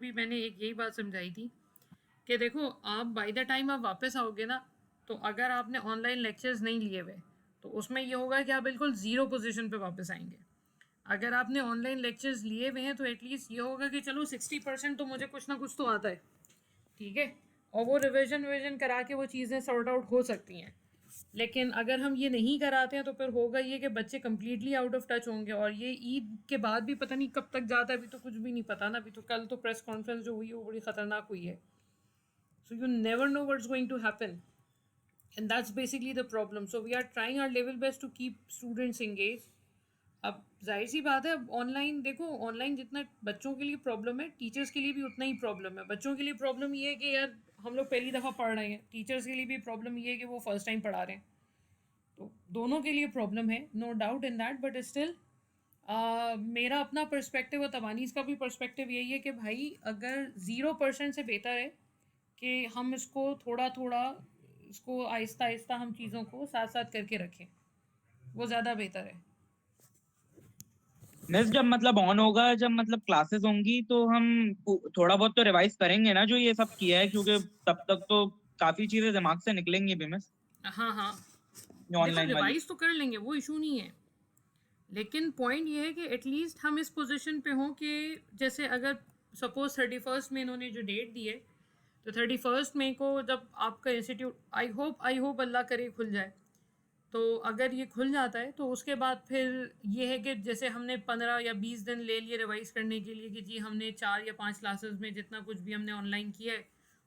भी मैंने एक यही बात समझाई थी कि देखो आप बाय द टाइम आप वापस आओगे ना, तो अगर आपने ऑनलाइन लेक्चर्स नहीं लिए हुए तो उसमें ये होगा कि आप बिल्कुल ज़ीरो पोजीशन पे वापस आएंगे। अगर आपने ऑनलाइन लेक्चर्स लिए हुए हैं तो एटलीस्ट ये होगा कि चलो 60% तो मुझे कुछ ना कुछ तो आता है, ठीक है, और वो रिविजन विजन करा के वो चीज़ें सॉर्ट आउट हो सकती हैं। लेकिन अगर हम ये नहीं कराते हैं तो फिर होगा ये कि बच्चे कम्प्लीटली आउट ऑफ टच होंगे, और ये ईद के बाद भी पता नहीं कब तक जाता है, अभी तो कुछ भी नहीं पता ना। अभी तो कल तो प्रेस कॉन्फ्रेंस जो हुई है वो बड़ी ख़तरनाक हुई है। So you never know what's going to happen, and that's basically the problem. So we are trying our level best to keep students engage. अब जाहिर सी बात है, अब ऑनलाइन देखो, ऑनलाइन जितना बच्चों के लिए प्रॉब्लम है टीचर्स के लिए भी उतना ही प्रॉब्लम है। बच्चों के लिए प्रॉब्लम ये है कि यार हम लोग पहली दफ़ा पढ़ रहे हैं, टीचर्स के लिए भी प्रॉब्लम ये है कि वो फर्स्ट टाइम पढ़ा रहे हैं। तो दोनों के लिए प्रॉब्लम है, no doubt in that, but still मेरा अपना पर्सपेक्टिव और तबानीज़ का भी पर्सपेक्टिव यही है कि भाई अगर 0% से बेहतर है कि हम इसको थोड़ा थोड़ा, इसको आहिस्ता आहिस्ता हम चीज़ों को साथ साथ करके रखें, वो ज़्यादा बेहतर है। मिस जब मतलब ऑन होगा, जब मतलब क्लासेस होंगी तो हम थोड़ा बहुत तो रिवाइज करेंगे ना जो ये सब किया है, क्योंकि तब तक तो काफी चीजें दिमाग से निकलेंगी भी मिस, हाँ हाँ, देखो ऑनलाइन वाली। रिवाइज तो कर लेंगे, वो इशू नहीं है। लेकिन पॉइंट ये है कि एटलीस्ट हम इस पोजीशन पे हों कि जैसे अगर सपोज 31st में इन्होंने जो डेट दी है, तो 31st मई को जब आपका इंस्टीट्यूट, आई होप अल्लाह करे खुल जाए, तो अगर ये खुल जाता है तो उसके बाद फिर ये है कि जैसे हमने 15 या 20 दिन ले लिए रिवाइज़ करने के लिए कि जी हमने 4 या 5 क्लासेस में जितना कुछ भी हमने ऑनलाइन किया है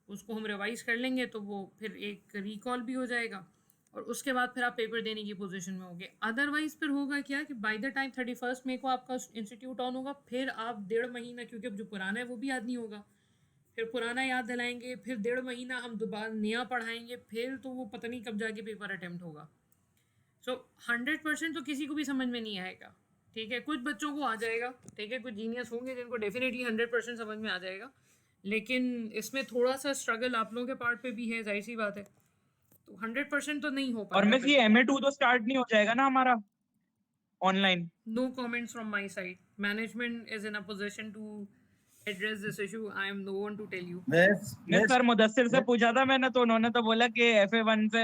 उसको हम रिवाइज़ कर लेंगे, तो वो फिर एक रिकॉल भी हो जाएगा और उसके बाद फिर आप पेपर देने की पोजीशन में होगे। अदरवाइज़ फिर होगा क्या कि बाय द टाइम 31st मई को आपका इंस्टीट्यूट ऑन होगा, फिर आप 1.5 महीना, क्योंकि अब जो पुराना है वो भी याद नहीं होगा, फिर पुराना याद दिलाएंगे, फिर 1.5 महीना हम दोबारा नया पढ़ाएंगे, फिर तो वो पता नहीं कब जाके पेपर अटेम्प्ट होगा। सो 100% तो किसी को भी समझ में नहीं आएगा, ठीक है, कुछ बच्चों को आ जाएगा, ठीक है, कुछ जीनियस होंगे जिनको डेफिनेटली 100% समझ में आ जाएगा, लेकिन इसमें थोड़ा सा स्ट्रगल आप लोगों के पार्ट पे भी है, जाहिर सी बात है। तो 100% तो नहीं हो और पाएगा मिस ये बिल्कुल। MA2 तो स्टार्ट नहीं हो जाएगा ना हमारा online? No comments from my side, management is in a position to address this issue, I am no one to tell you. Miss miss miss sir Mudassir से मिस पूछा था मैंने, तो उन्होंने तो बोला कि FA1 से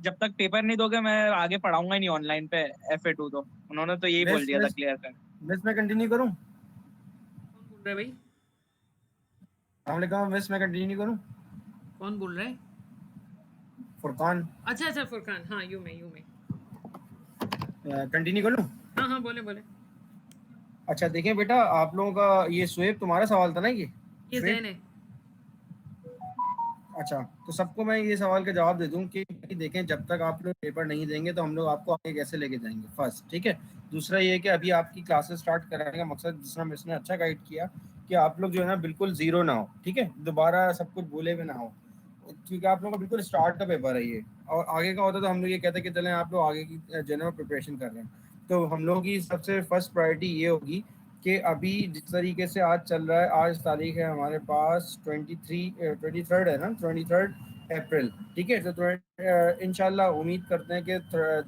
जब तक पेपर नहीं दोगे मैं आगे पढ़ाऊंगा ही नहीं ऑनलाइन पे। FA2 तो उन्होंने तो यही बोल मिस दिया था मिस क्लियर कर। मिस मैं कंटिन्यू करूं? कौन बोल रहा है भाई? हमने कहा मिस मैं कंटिन्यू करूं। कौन बोल रहा है? फुरकान, अच्छा अच्छा, फुरकान, हाँ, यू में। कंटिन्यू कर लूं? हाँ हाँ, बोले बोले। अच्छा देखें बेटा, आप लोगों का ये शुएब तुम्हारा सवाल था ना, ये ये शुएब। जैन है। अच्छा, तो सबको मैं ये सवाल का जवाब दे दूं कि देखें, जब तक आप लोग पेपर नहीं देंगे तो हम लोग आपको आगे कैसे लेके जाएंगे, फर्स्ट, ठीक है। दूसरा ये है कि अभी आपकी क्लासेस स्टार्ट कराने का मकसद, जिस तरह मिस ने अच्छा गाइड किया, कि आप लोग जो है ना बिल्कुल जीरो ना हो, ठीक है, दोबारा सब कुछ भूले हुए ना हो, क्योंकि आप लोगों का बिल्कुल स्टार्ट का पेपर है ये। और आगे का होता तो हम लोग ये कहते कि चलें आप लोग आगे की जो है ना प्रिपरेशन कर रहे हैं, तो हम लोगों की सबसे फर्स्ट प्रायोरिटी ये होगी कि अभी जिस तरीके से आज चल रहा है, आज तारीख है हमारे पास 23 है ना, 23 अप्रैल, ठीक है। तो इंशाल्लाह उम्मीद करते हैं कि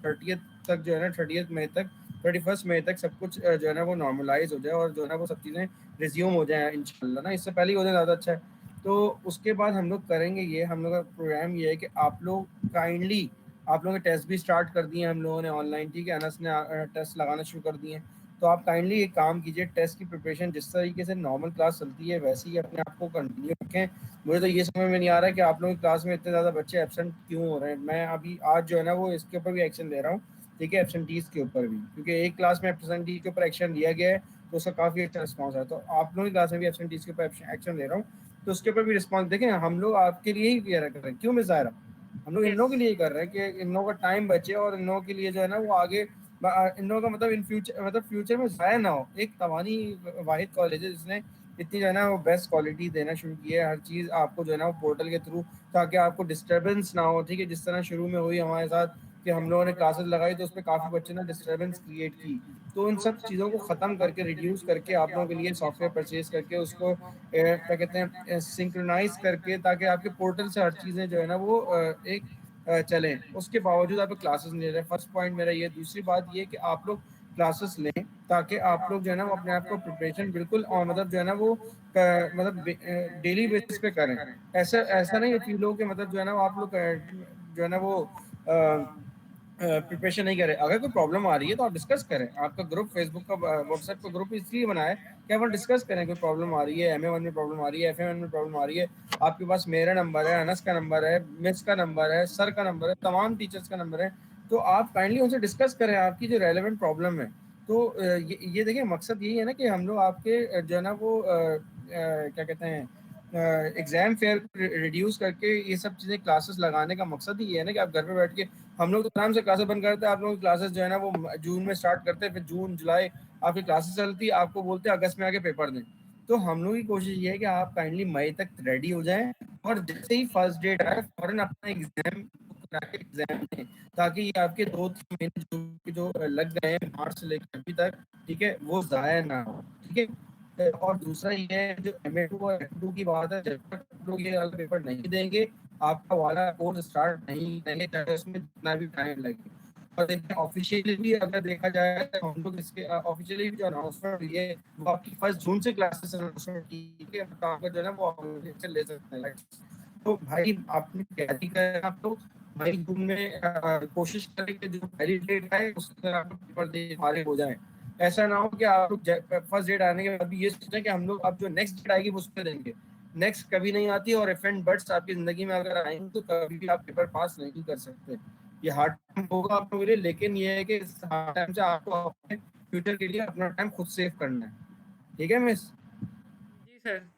30 तक जो है ना, 30 मई तक, 31 मई तक सब कुछ जो है ना वो नॉर्मलाइज हो जाए, और जो है ना वो सब चीज़ें रिज्यूम हो जाए इंशाल्लाह ना, इससे पहले ही हो जाए ज़्यादा अच्छा है। तो उसके बाद हम लोग करेंगे ये, हम लोग का प्रोग्राम ये है कि आप लोग काइंडली, आप लोगों के टेस्ट भी स्टार्ट कर दिए हम लोगों ने ऑनलाइन, ठीक है, अनस ने टेस्ट लगाना शुरू कर दिए हैं। तो आप काइंडली एक काम कीजिए, टेस्ट की प्रिपरेशन जिस तरीके से नॉर्मल क्लास चलती है वैसे ही अपने आप को कंटिन्यू रखें। मुझे तो ये समझ में नहीं आ रहा है कि आप लोगों की क्लास में इतने ज़्यादा बच्चे एबसेंट क्यों हो रहे हैं। मैं अभी आज जो है ना वो इसके ऊपर भी एक्शन ले रहा हूँ, ठीक है, एबसेंटीज के ऊपर भी, क्योंकि एक क्लास में एबसेंटीज के ऊपर एक्शन लिया गया है तो उसका काफ़ी अच्छा रिस्पॉन्स है। तो आप लोगों की क्लास में भी एबसेंटीज के ऊपर एक्शन ले रहा हूँ, तो उसके ऊपर भी रिस्पॉन्स देखें। हम लोग आपके लिए ही कर रहे हैं, क्यों मिस आ रहा, हम लोग इन यस। लोगों के लिए कर रहे हैं कि इन लोगों का टाइम बचे, और इन लोगों के लिए जो है ना वो आगे, इन लोगों का मतलब इन फ्यूचर, मतलब फ्यूचर में ज़ाया ना हो। एक तवानी वाहिद कॉलेज है जिसने इतनी जो है ना वो बेस्ट क्वालिटी देना शुरू की है, हर चीज़ आपको जो है ना वो पोर्टल के थ्रू, ताकि आपको डिस्टर्बेंस ना हो, ठीक है। जिस तरह शुरू में हुई हमारे साथ कि हम लोगों ने क्लासेस लगाई तो उसमें काफ़ी बच्चे ने डिस्टर्बेंस क्रिएट की, तो उन सब चीज़ों को ख़त्म करके, रिड्यूस करके, आप लोगों के लिए सॉफ्टवेयर परचेज करके उसको क्या कहते हैं सिंक्रोनाइज करके, ताकि आपके पोर्टल से हर चीज़ें जो है ना वो एक चलें। उसके बावजूद आप क्लासेस नहीं ले रहे, फर्स्ट पॉइंट मेरा ये। दूसरी बात ये कि आप लोग क्लासेस लें, ताकि आप लोग जो है ना वो अपने आप को प्रिपरेशन बिल्कुल और मतलब जो है ना वो मतलब डेली बेसिस पे करें। ऐसा ऐसा नहीं फील हो कि मतलब जो है ना वो आप लोग जो है ना वो प्रिपरेशन नहीं करें। अगर कोई प्रॉब्लम आ रही है तो आप डिस्कस करें। आपका ग्रुप फेसबुक का व्हाट्सएप का ग्रुप इसलिए बनाया कि अपन डिस्कस करें। कोई प्रॉब्लम आ रही है, MA1 में प्रॉब्लम आ रही है, FM1 में प्रॉब्लम आ रही है, आपके पास मेरा नंबर है, अनस का नंबर है, मिस का नंबर है, सर का नंबर है, तमाम टीचर्स का नंबर है, तो आप काइंडली उनसे डिस्कस करें आपकी जो रेलेवेंट प्रॉब्लम है। तो ये देखिए मकसद यही है ना कि हम लोग आपके जो है ना वो क्या कहते हैं एग्जाम फेयर रिड्यूस करके ये सब चीज़ें क्लासेस लगाने का मकसद ही ये है ना कि आप घर पे बैठ के, हम लोग तो आराम से क्लासेस बंद करते हैं, आप लोगों की क्लासेस जो है ना वो जून में स्टार्ट करते हैं, फिर जून जुलाई आपकी क्लासेस चलती है, आपको बोलते हैं अगस्त में आके पेपर दें। तो हम लोग की कोशिश ये है कि आप काइंडली मई तक रेडी हो जाएं और जैसे ही फर्स्ट डेट आए फौरन अपना एग्जाम एग्जाम दें, ताकि ये आपके 2-3 महीने जो लग गए हैं मार्च से लेकर अभी तक, ठीक है, वो जाया ना हो। ठीक है। और दूसरा ये है जो MA2 और F2 की बात है, जब तक लोग ये वाला पेपर नहीं देंगे आपका वाला कोर्स स्टार्ट नहीं करेंगे, चाहे उसमें जितना भी टाइम लगे। और देखिए ऑफिशियली भी अगर देखा जाए तो हम लोग इसके ऑफिशियली भी जो अनाउंसमेंट हुई है वो आपकी 1 जून से क्लासेस अनाउंसमेंट की है, तो आपका जो है ना वो से ले सकते हैं। तो भाई आपने तैयारी करें, आप तो मई जून में कोशिश करें कि जो पहली डेट आए उसके अंदर आप पेपर दे फारिग हो जाए। ऐसा ना हो कि आप लोग फर्स्ट डेट आने के बाद भी ये सोचें कि हम लोग अब जो नेक्स्ट डेट आएगी उस पर देंगे। नेक्स्ट कभी नहीं आती, और इफ एंड बट्स आपकी जिंदगी में अगर आएंगे तो कभी भी आप पेपर पास नहीं कर सकते। ये हार्ड टाइम होगा आप लोगों के लिए, लेकिन ये है कि इस हार्ड टाइम से आपको अपने फ्यूचर के लिए अपना टाइम खुद सेव करना है। ठीक है मिस? जी सर।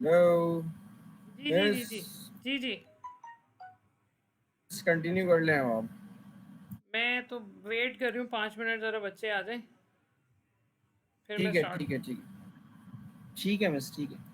हेलो जी जी जी मिस, जी। जी जी। कंटिन्यू कर लें अब आप। मैं तो वेट कर रही हूँ 5 मिनट, ज़रा बच्चे आ जाएं फिर मैं ठीक है स्टार्ट ठीक है करूँ। ठीक है ठीक है मिस, ठीक है।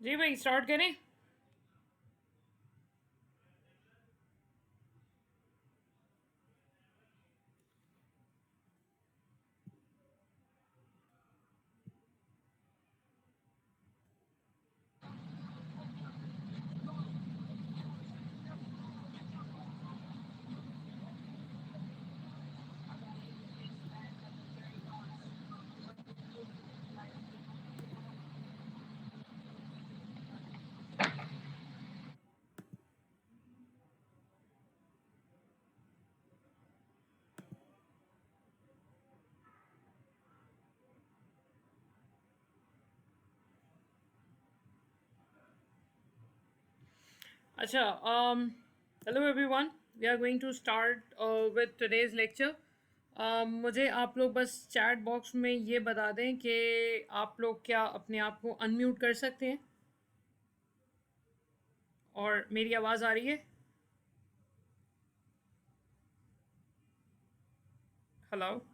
जी भाई स्टार्ट करें। अच्छा, hello everyone, we are going to start with today's lecture. मुझे आप लोग बस चैट बॉक्स में ये बता दें कि आप लोग क्या अपने आप को अनम्यूट कर सकते हैं और मेरी आवाज़ आ रही है? हेलो।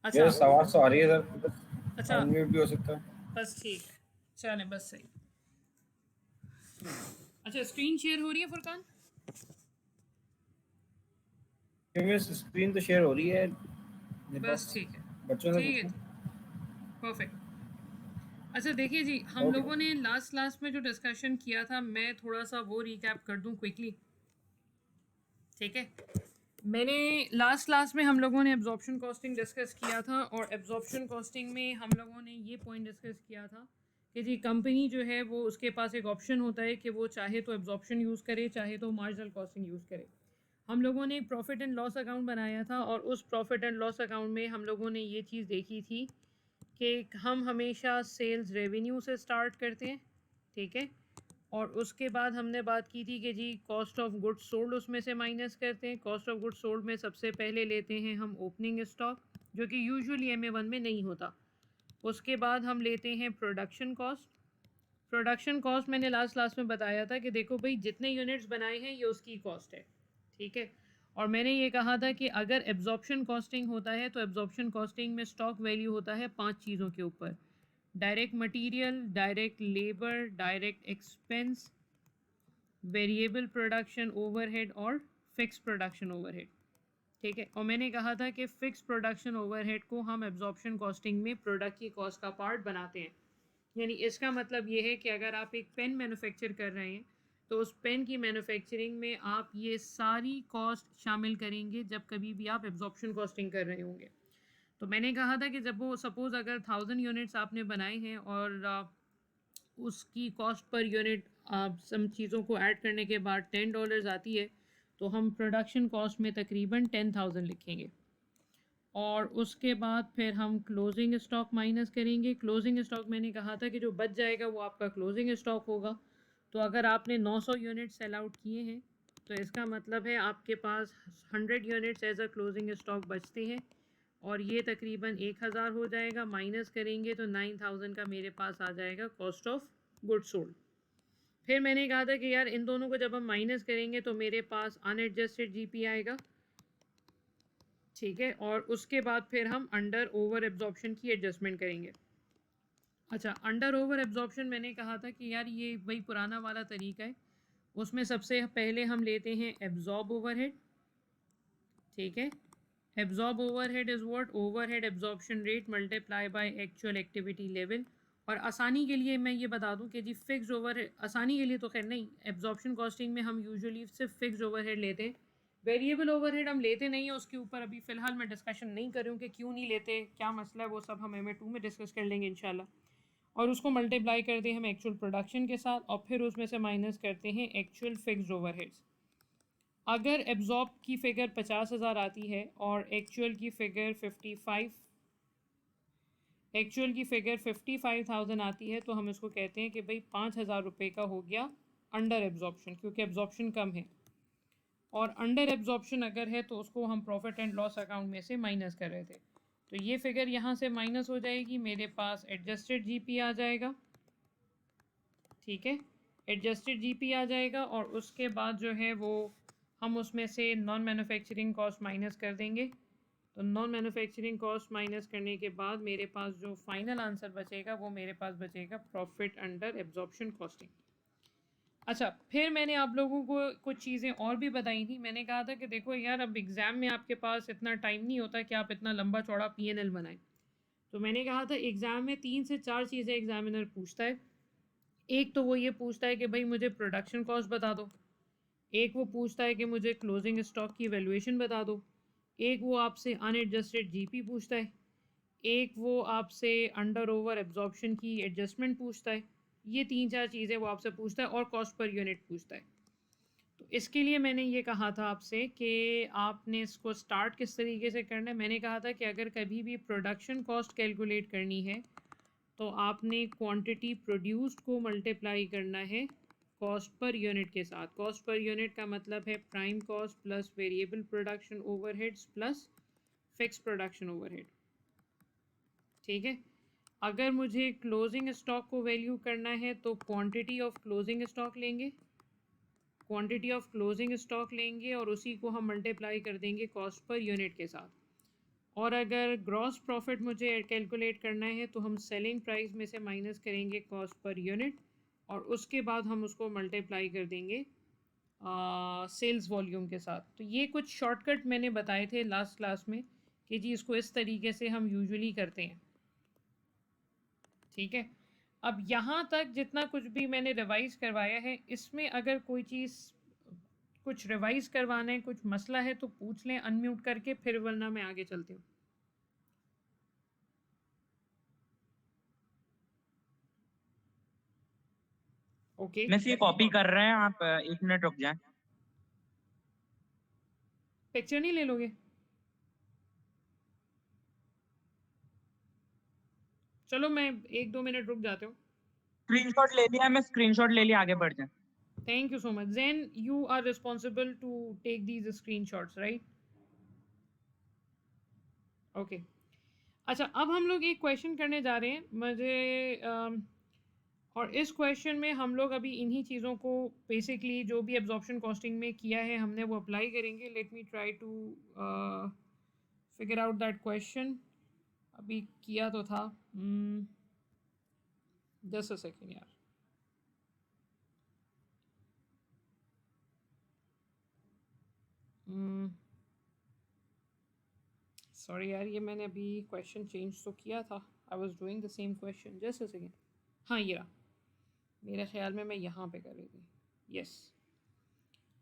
अच्छा यस, आवाज तो आ रही है सर, अच्छा, अनम्यूट भी हो सकता है। बस ठीक है, चलें बस सही। अच्छा, स्क्रीन शेयर हो रही है फुरकान? स्क्रीन तो शेयर हो रही है, मेरे बस पास ठीक है, बच्चों से ठीक है पूछना। जी, परफेक्ट। अच्छा देखिए जी, हम ओके। लोगों ने लास्ट क्लास में जो डिस्कशन किया था, मैं थोड़ा सा वो रिकैप कर दूं क्विकली, ठीक है? मैंने लास्ट क्लास में हम लोगों ने एब्जॉर्प्शन कॉस्टिंग डिस्कस किया था और एब्जॉर्प्शन कॉस्टिंग में हम लोगों ने ये पॉइंट डिस्कस किया था कि जी कंपनी जो है वो उसके पास एक ऑप्शन होता है कि वो चाहे तो एब्जॉर्प्शन यूज़ करे, चाहे तो मार्जिनल कॉस्टिंग यूज़ करे। हम लोगों ने एक प्रॉफिट एंड लॉस अकाउंट बनाया था और उस प्रॉफिट एंड लॉस अकाउंट में हम लोगों ने ये चीज़ देखी थी कि हम हमेशा सेल्स रेवेन्यू से स्टार्ट करते हैं, ठीक है? और उसके बाद हमने बात की थी कि जी कॉस्ट ऑफ गुड्स सोल्ड उसमें से माइनस करते हैं। कॉस्ट ऑफ गुड्स सोल्ड में सबसे पहले लेते हैं हम ओपनिंग स्टॉक, जो कि यूजुअली MA1 में नहीं होता। उसके बाद हम लेते हैं प्रोडक्शन कॉस्ट। प्रोडक्शन कॉस्ट मैंने लास्ट क्लास में बताया था कि देखो भाई जितने यूनिट्स बनाए हैं ये उसकी कॉस्ट है, ठीक है? और मैंने ये कहा था कि अगर एब्जॉर्प्शन कॉस्टिंग होता है तो एब्जॉर्प्शन कॉस्टिंग में स्टॉक वैल्यू होता है 5 चीज़ों के ऊपर: direct material, direct labour, direct expense, variable production overhead और फिक्स प्रोडक्शन ओवरहेड, ठीक है? और मैंने कहा था कि फिक्स प्रोडक्शन ओवरहेड को हम एब्जॉर्प्शन कॉस्टिंग में प्रोडक्ट की कॉस्ट का पार्ट बनाते हैं। यानी इसका मतलब ये है कि अगर आप एक पेन मैन्युफैक्चर कर रहे हैं तो उस पेन की मैन्युफैक्चरिंग में आप ये सारी कॉस्ट शामिल करेंगे जब कभी भी आप एब्जॉर्प्शन कॉस्टिंग कर रहे होंगे। तो मैंने कहा था कि जब वो सपोज़ अगर 1000 यूनिट्स आपने बनाए हैं और उसकी कॉस्ट पर यूनिट आप सम चीज़ों को ऐड करने के बाद $10 आती है, तो हम प्रोडक्शन कॉस्ट में तकरीबन 10,000 लिखेंगे। और उसके बाद फिर हम क्लोजिंग स्टॉक माइनस करेंगे। क्लोजिंग स्टॉक मैंने कहा था कि जो बच जाएगा वो आपका क्लोजिंग स्टॉक होगा। तो अगर आपने 900 यूनिट सेल आउट किए हैं तो इसका मतलब है आपके पास 100 units as a closing stock बचते हैं और ये तकरीबन 1000 हो जाएगा। माइनस करेंगे तो 9000 का मेरे पास आ जाएगा कॉस्ट ऑफ गुड सोल्ड। फिर मैंने कहा था कि यार इन दोनों को जब हम माइनस करेंगे तो मेरे पास अनएडजस्टेड GP आएगा, ठीक है? और उसके बाद फिर हम अंडर ओवर एब्जॉर्प्शन की एडजस्टमेंट करेंगे। अच्छा, अंडर ओवर एब्जॉर्प्शन मैंने कहा था कि यार ये वही पुराना वाला तरीका है। उसमें सबसे पहले हम लेते हैं एब्जॉर्ब ओवरहेड, ठीक है? Absorb overhead is what? Overhead absorption rate multiply by actual activity level. और आसानी के लिए मैं ये बता दूं कि जी फिक्स ओवर, आसानी के लिए तो खैर नहीं, एब्जॉर्प्शन कॉस्टिंग में हम यूजुअली सिर्फ फिक्स ओवरहेड लेते हैं, वेरिएबल ओवरहेड हम लेते नहीं है। उसके ऊपर अभी फ़िलहाल मैं डिस्कशन नहीं कर रही हूँ कि क्यों नहीं लेते, क्या मसला है, वो सब हम MA2 में डिस्कस कर लेंगे इंशाल्लाह। और उसको मल्टीप्लाई करते हैं हम एक्चुअल प्रोडक्शन के साथ और फिर उसमें से माइनस करते हैं एक्चुअल फिक्स्ड ओवरहेड्स। अगर एब्जॉर्ब की फ़िगर 50,000 आती है और एक्चुअल की फ़िगर 55,000 आती है तो हम इसको कहते हैं कि भाई 5,000 रुपये का हो गया अंडर एब्जॉर्प्शन, क्योंकि एब्जॉर्प्शन कम है। और अंडर एब्जॉर्प्शन अगर है तो उसको हम प्रॉफिट एंड लॉस अकाउंट में से माइनस कर रहे थे। तो ये फिगर यहाँ से माइनस हो जाएगी, मेरे पास एडजस्टेड GP आ जाएगा, ठीक है? एडजस्टेड GP आ जाएगा और उसके बाद जो है वो हम उसमें से नॉन मैन्युफैक्चरिंग कॉस्ट माइनस कर देंगे। तो नॉन मैन्युफैक्चरिंग कॉस्ट माइनस करने के बाद मेरे पास जो फाइनल आंसर बचेगा वो मेरे पास बचेगा प्रॉफिट अंडर एब्जॉर्प्शन कॉस्टिंग। अच्छा, फिर मैंने आप लोगों को कुछ चीज़ें और भी बताई थी। मैंने कहा था कि देखो यार, अब एग्ज़ाम में आपके पास इतना टाइम नहीं होता कि आप इतना लंबा चौड़ा P&L बनाएं। तो मैंने कहा था एग्ज़ाम में 3 से 4 चीज़ें एग्जामिनर पूछता है। एक तो वो ये पूछता है कि भाई मुझे प्रोडक्शन कॉस्ट बता दो, एक वो पूछता है कि मुझे क्लोजिंग स्टॉक की वैल्यूएशन बता दो, एक वो आपसे अनएडजस्टेड जीपी पूछता है, एक वो आपसे अंडर ओवर एब्जॉर्प्शन की एडजस्टमेंट पूछता है। ये 3-4 चीज़ें वो आपसे पूछता है और कॉस्ट पर यूनिट पूछता है। तो इसके लिए मैंने ये कहा था आपसे कि आपने इसको स्टार्ट किस तरीके से करना है। मैंने कहा था कि अगर कभी भी प्रोडक्शन कॉस्ट कैलकुलेट करनी है तो आपने क्वांटिटी प्रोड्यूस्ड को मल्टीप्लाई करना है कॉस्ट पर यूनिट के साथ। कॉस्ट पर यूनिट का मतलब है prime cost plus variable production overheads plus fix production overhead. ठीक है, अगर मुझे क्लोजिंग स्टॉक को वैल्यू करना है तो क्वांटिटी ऑफ क्लोजिंग स्टॉक लेंगे, क्वांटिटी ऑफ क्लोजिंग स्टॉक लेंगे और उसी को हम मल्टीप्लाई कर देंगे कॉस्ट पर यूनिट के साथ। और अगर ग्रॉस प्रॉफिट मुझे कैलकुलेट करना है तो हम सेलिंग प्राइस में से माइनस करेंगे कॉस्ट पर यूनिट और उसके बाद हम उसको मल्टीप्लाई कर देंगे सेल्स वॉल्यूम के साथ। तो ये कुछ शॉर्टकट मैंने बताए थे लास्ट क्लास में कि जी इसको इस तरीके से हम यूजुअली करते हैं। ठीक है, अब यहाँ तक जितना कुछ भी मैंने रिवाइज करवाया है, इसमें अगर कोई चीज़ कुछ रिवाइज करवाना है, कुछ मसला है तो पूछ लें अनम्यूट करके, फिर वरना मैं आगे चलती हूँ। ओके, मिस ये कॉपी कर रहे हैं, आप 1 मिनट रुक जाएं। पिक्चर नहीं ले लोगे? चलो मैं 1-2 मिनट रुक जाते हूँ। स्क्रीनशॉट ले लिया, मैं स्क्रीनशॉट ले लिया, आगे बढ़ जाएं। Thank you so much. Then you are responsible to take these screenshots, right? Okay, अच्छा अब हम लोग एक क्वेश्चन करने जा रहे हैं मुझे और इस क्वेश्चन में हम लोग अभी इन्हीं चीज़ों को बेसिकली जो भी एब्जॉर्प्शन कॉस्टिंग में किया है हमने वो अप्लाई करेंगे। Let me try to figure out that question. अभी किया तो था, जस्ट अ सेकेंड यार। सॉरी यार, ये मैंने अभी क्वेश्चन चेंज तो किया था। I was doing the same question, just a second. हाँ ये रहा, मेरे ख्याल में मैं यहाँ पे कर रही थी। यस,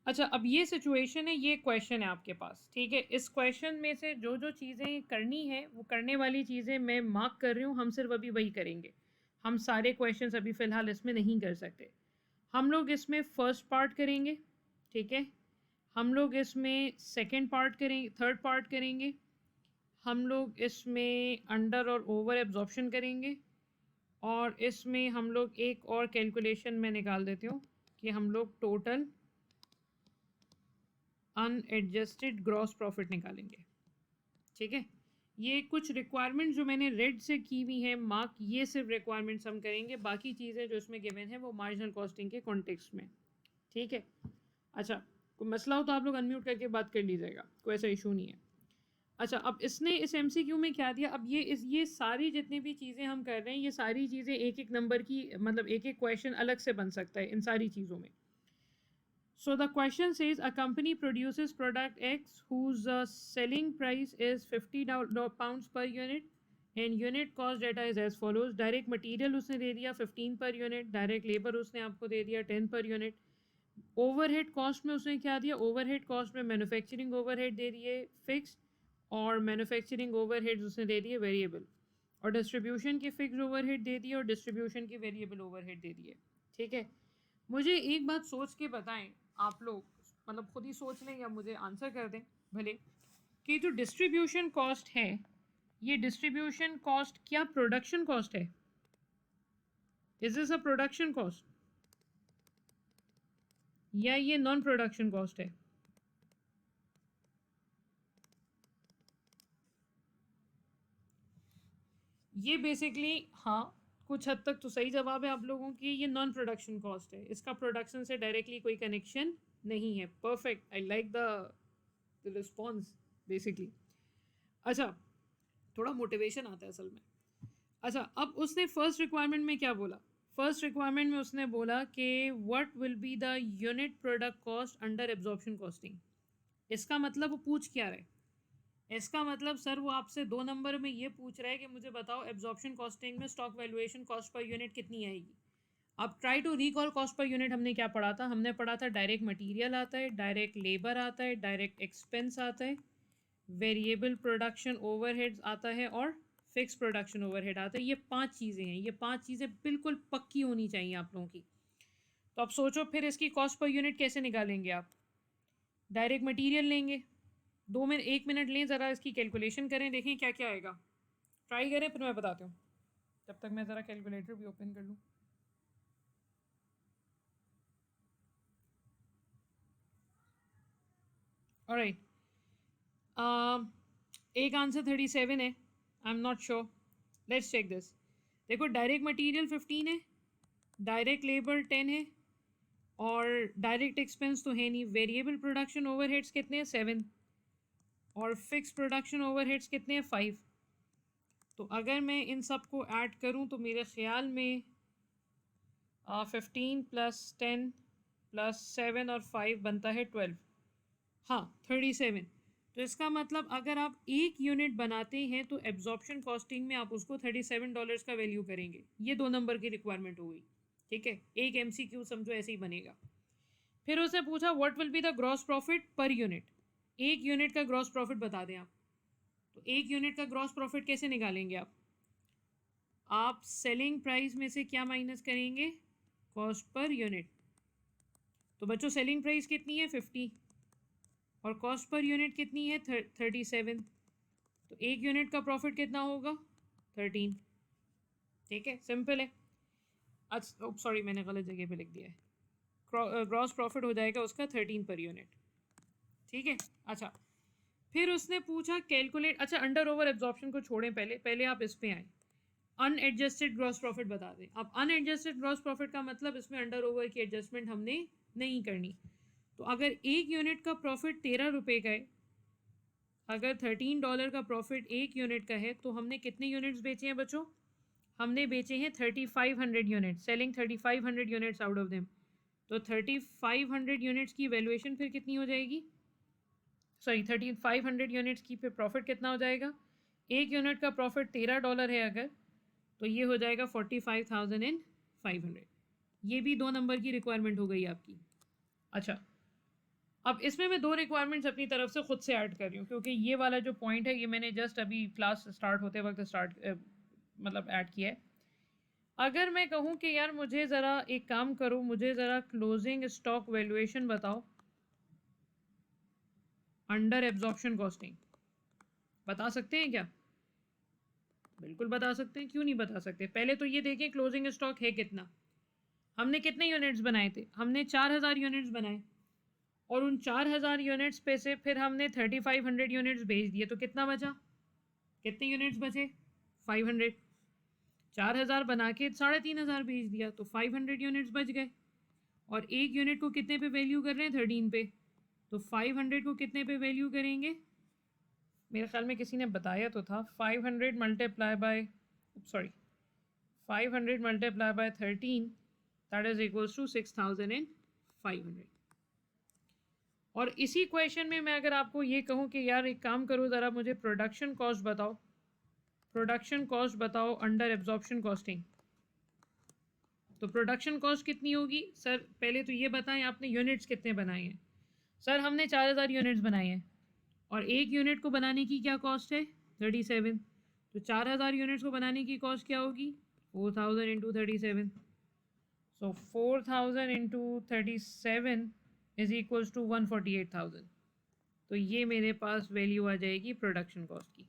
अच्छा अब ये सिचुएशन है, ये क्वेश्चन है आपके पास। ठीक है, इस क्वेश्चन में से जो जो चीज़ें करनी है वो करने वाली चीज़ें मैं मार्क कर रही हूँ, हम सिर्फ अभी वही करेंगे। हम सारे क्वेश्चंस अभी फ़िलहाल इसमें नहीं कर सकते। हम लोग इसमें फर्स्ट पार्ट करेंगे, ठीक है, हम लोग इसमें सेकंड पार्ट करेंगे, थर्ड पार्ट करेंगे, हम लोग इसमें अंडर और ओवर एब्जॉर्प्शन करेंगे और इसमें हम लोग एक और कैलकुलेशन में निकाल देती हूँ कि हम लोग टोटल अनएडजस्टेड ग्रॉस प्रॉफिट निकालेंगे। ठीक है, ये कुछ रिक्वायरमेंट जो मैंने रेड से की हुई है मार्क, ये सिर्फ रिक्वायरमेंट्स हम करेंगे, बाकी चीज़ें जो इसमें गिवन है वो मार्जिनल कॉस्टिंग के कॉन्टेक्स्ट में। ठीक है, अच्छा कोई मसला हो तो आप लोग अनम्यूट करके बात कर लीजिएगा, कोई ऐसा इशू नहीं है। अच्छा, अब इसने इस MCQ में क्या दिया, अब ये सारी जितनी भी चीज़ें हम कर रहे हैं, ये सारी चीज़ें एक एक नंबर की, मतलब एक एक क्वेश्चन अलग से बन सकता है इन सारी चीज़ों में। So the question says a company produces product X whose selling price is £50 per unit and unit cost data is as follows. Direct material उसने दे दिया 15 per unit, direct labor उसने आपको दे दिया 10 per unit. ओवरहेड कॉस्ट में उसने क्या दिया, overhead cost में मैन्युफैक्चरिंग ओवरहेड दे दिए फिक्स और मैन्युफैक्चरिंग ओवरहेड उसने दे दिए वेरिएबल, और डिस्ट्रीब्यूशन की फिक्स ओवरहेड दे दिए और डिस्ट्रीब्यूशन की वेरिएबल ओवरहेड दे दिए। ठीक है, मुझे एक बात सोच के बताएं आप लोग, मतलब खुद ही सोच लें या मुझे आंसर कर दें भले, कि जो डिस्ट्रीब्यूशन कॉस्ट है, ये डिस्ट्रीब्यूशन कॉस्ट क्या प्रोडक्शन कॉस्ट है? Is this a production cost या ये नॉन प्रोडक्शन कॉस्ट है? ये बेसिकली हाँ, कुछ हद तक तो सही जवाब है आप लोगों की, ये नॉन प्रोडक्शन कॉस्ट है, इसका प्रोडक्शन से डायरेक्टली कोई कनेक्शन नहीं है। Perfect, I like the response basically. अच्छा, थोड़ा मोटिवेशन आता है असल में। अच्छा, अब उसने फर्स्ट रिक्वायरमेंट में क्या बोला? फर्स्ट रिक्वायरमेंट में उसने बोला कि what will be the unit product cost under absorption costing. इसका मतलब वो पूछ क्या रहे? इसका मतलब सर वो आपसे 2 नंबर में ये पूछ रहा है कि मुझे बताओ एब्जॉर्प्शन कॉस्टिंग में stock valuation cost per unit कितनी आएगी। अब try to recall cost per unit हमने क्या पढ़ा था? हमने पढ़ा था डायरेक्ट मटेरियल आता है, डायरेक्ट लेबर आता है, डायरेक्ट एक्सपेंस आता है, वेरिएबल प्रोडक्शन ओवरहेड्स आता है और फिक्स प्रोडक्शन ओवरहेड आता है। ये 5 चीज़ें हैं। ये 5 चीज़ें बिल्कुल पक्की होनी चाहिए आप लोगों की। तो अब सोचो फिर इसकी कॉस्ट पर यूनिट कैसे निकालेंगे आप? डायरेक्ट मटेरियल लेंगे। 1 मिनट लें, ज़रा इसकी कैलकुलेशन करें, देखें क्या क्या आएगा। ट्राई करें, फिर मैं बताती हूँ। तब तक मैं ज़रा कैलकुलेटर भी ओपन कर लूँ। ऑलराइट, एक आंसर 37 है। I am not sure, let's check this. देखो, डायरेक्ट मटेरियल 15 है, डायरेक्ट लेबर 10 है और डायरेक्ट एक्सपेंस तो है नहीं। वेरिएबल प्रोडक्शन ओवरहेड्स कितने हैं? 7 और फिक्स प्रोडक्शन ओवरहेड्स कितने हैं? 5। तो अगर मैं इन सब को ऐड करूं तो मेरे ख्याल में 15 प्लस 10 प्लस 7 और 5 बनता है 12। हाँ, 37। तो इसका मतलब अगर आप एक यूनिट बनाते हैं तो एब्जॉर्प्शन कॉस्टिंग में आप उसको $37 का वैल्यू करेंगे। ये 2 नंबर की रिक्वायरमेंट हो गई, ठीक है। एक MCQ समझो ऐसे ही बनेगा। फिर उसने पूछा what will be the gross profit per unit. एक यूनिट का ग्रॉस प्रॉफिट बता दें आप। तो एक यूनिट का ग्रॉस प्रॉफिट कैसे निकालेंगे आप? आप सेलिंग प्राइस में से क्या माइनस करेंगे? Cost per unit. तो बच्चों सेलिंग प्राइस कितनी है? 50 और कॉस्ट पर यूनिट कितनी है? 37। तो एक यूनिट का प्रॉफिट कितना होगा? 13। ठीक है, सिंपल है। अच्छा सॉरी, मैंने गलत जगह पे लिख दिया है। ग्रॉस प्रॉफिट हो जाएगा उसका 13 पर यूनिट, ठीक है। अच्छा, फिर उसने पूछा कैलकुलेट। अच्छा, अंडर ओवर एब्जॉर्प्शन को छोड़ें, पहले आप इस पे आए। अनएडजस्टेड ग्रॉस प्रॉफिट बता दें। अब अनएडजस्टेड ग्रॉस प्रॉफिट का मतलब इसमें अंडर ओवर की एडजस्टमेंट हमने नहीं करनी। तो अगर एक यूनिट का प्रॉफिट 13 रुपये का है, अगर $13 का प्रॉफिट एक यूनिट का है, तो हमने कितने यूनिट्स बेचे हैं बच्चों? हमने बेचे हैं 3500 unit, selling 3500 units out of them. तो 3500 यूनिट्स की वैल्यूएशन फिर कितनी हो जाएगी? सॉरी, 3500 यूनिट्स की फिर प्रॉफिट कितना हो जाएगा? एक यूनिट का प्रॉफिट $13 है अगर, तो ये हो जाएगा 45,500। ये भी 2 नंबर की रिक्वायरमेंट हो गई आपकी। अच्छा, अब इसमें मैं 2 रिक्वायरमेंट्स अपनी तरफ से खुद से ऐड कर रही हूँ, क्योंकि ये वाला जो पॉइंट है ये मैंने जस्ट अभी क्लास स्टार्ट होते वक्त मतलब ऐड किया है। अगर मैं कहूँ कि यार मुझे ज़रा एक काम करो, मुझे ज़रा क्लोजिंग स्टॉक वैल्यूएशन बताओ अंडर एब्जॉर्प्शन कॉस्टिंग, बता सकते हैं क्या? बिल्कुल बता सकते हैं, क्यों नहीं बता सकते। पहले तो ये देखें क्लोजिंग स्टॉक है कितना। हमने कितने यूनिट्स बनाए थे? हमने 4000 यूनिट्स बनाए और उन 4000 यूनिट्स पे से फिर हमने 3500 यूनिट्स बेच दिए, तो कितना बचा? कितने यूनिट्स बचे? 500। 4000 बना के 3500 बेच दिया, तो 500 यूनिट्स बच गए। और एक यूनिट को कितने पे वैल्यू कर रहे हैं? 13 पे। तो 500 को कितने पे वैल्यू करेंगे? मेरे ख्याल में किसी ने बताया तो था, 500 multiply by 13, that is equals to 6500। और इसी क्वेश्चन में मैं अगर आपको ये कहूँ कि यार एक काम करो, ज़रा मुझे प्रोडक्शन कॉस्ट बताओ, प्रोडक्शन कॉस्ट बताओ अंडर एब्जॉर्प्शन कॉस्टिंग, तो प्रोडक्शन कॉस्ट कितनी होगी? सर पहले तो ये बताएं आपने यूनिट्स कितने बनाए हैं। सर हमने 4000 यूनिट्स बनाए हैं और एक यूनिट को बनाने की क्या कॉस्ट है? 37। तो 4000 यूनिट्स को बनाने की कॉस्ट क्या होगी? 4000 into 37। So 4000 into 37 is equals to 148,000। तो ये मेरे पास वैल्यू आ जाएगी प्रोडक्शन कॉस्ट की,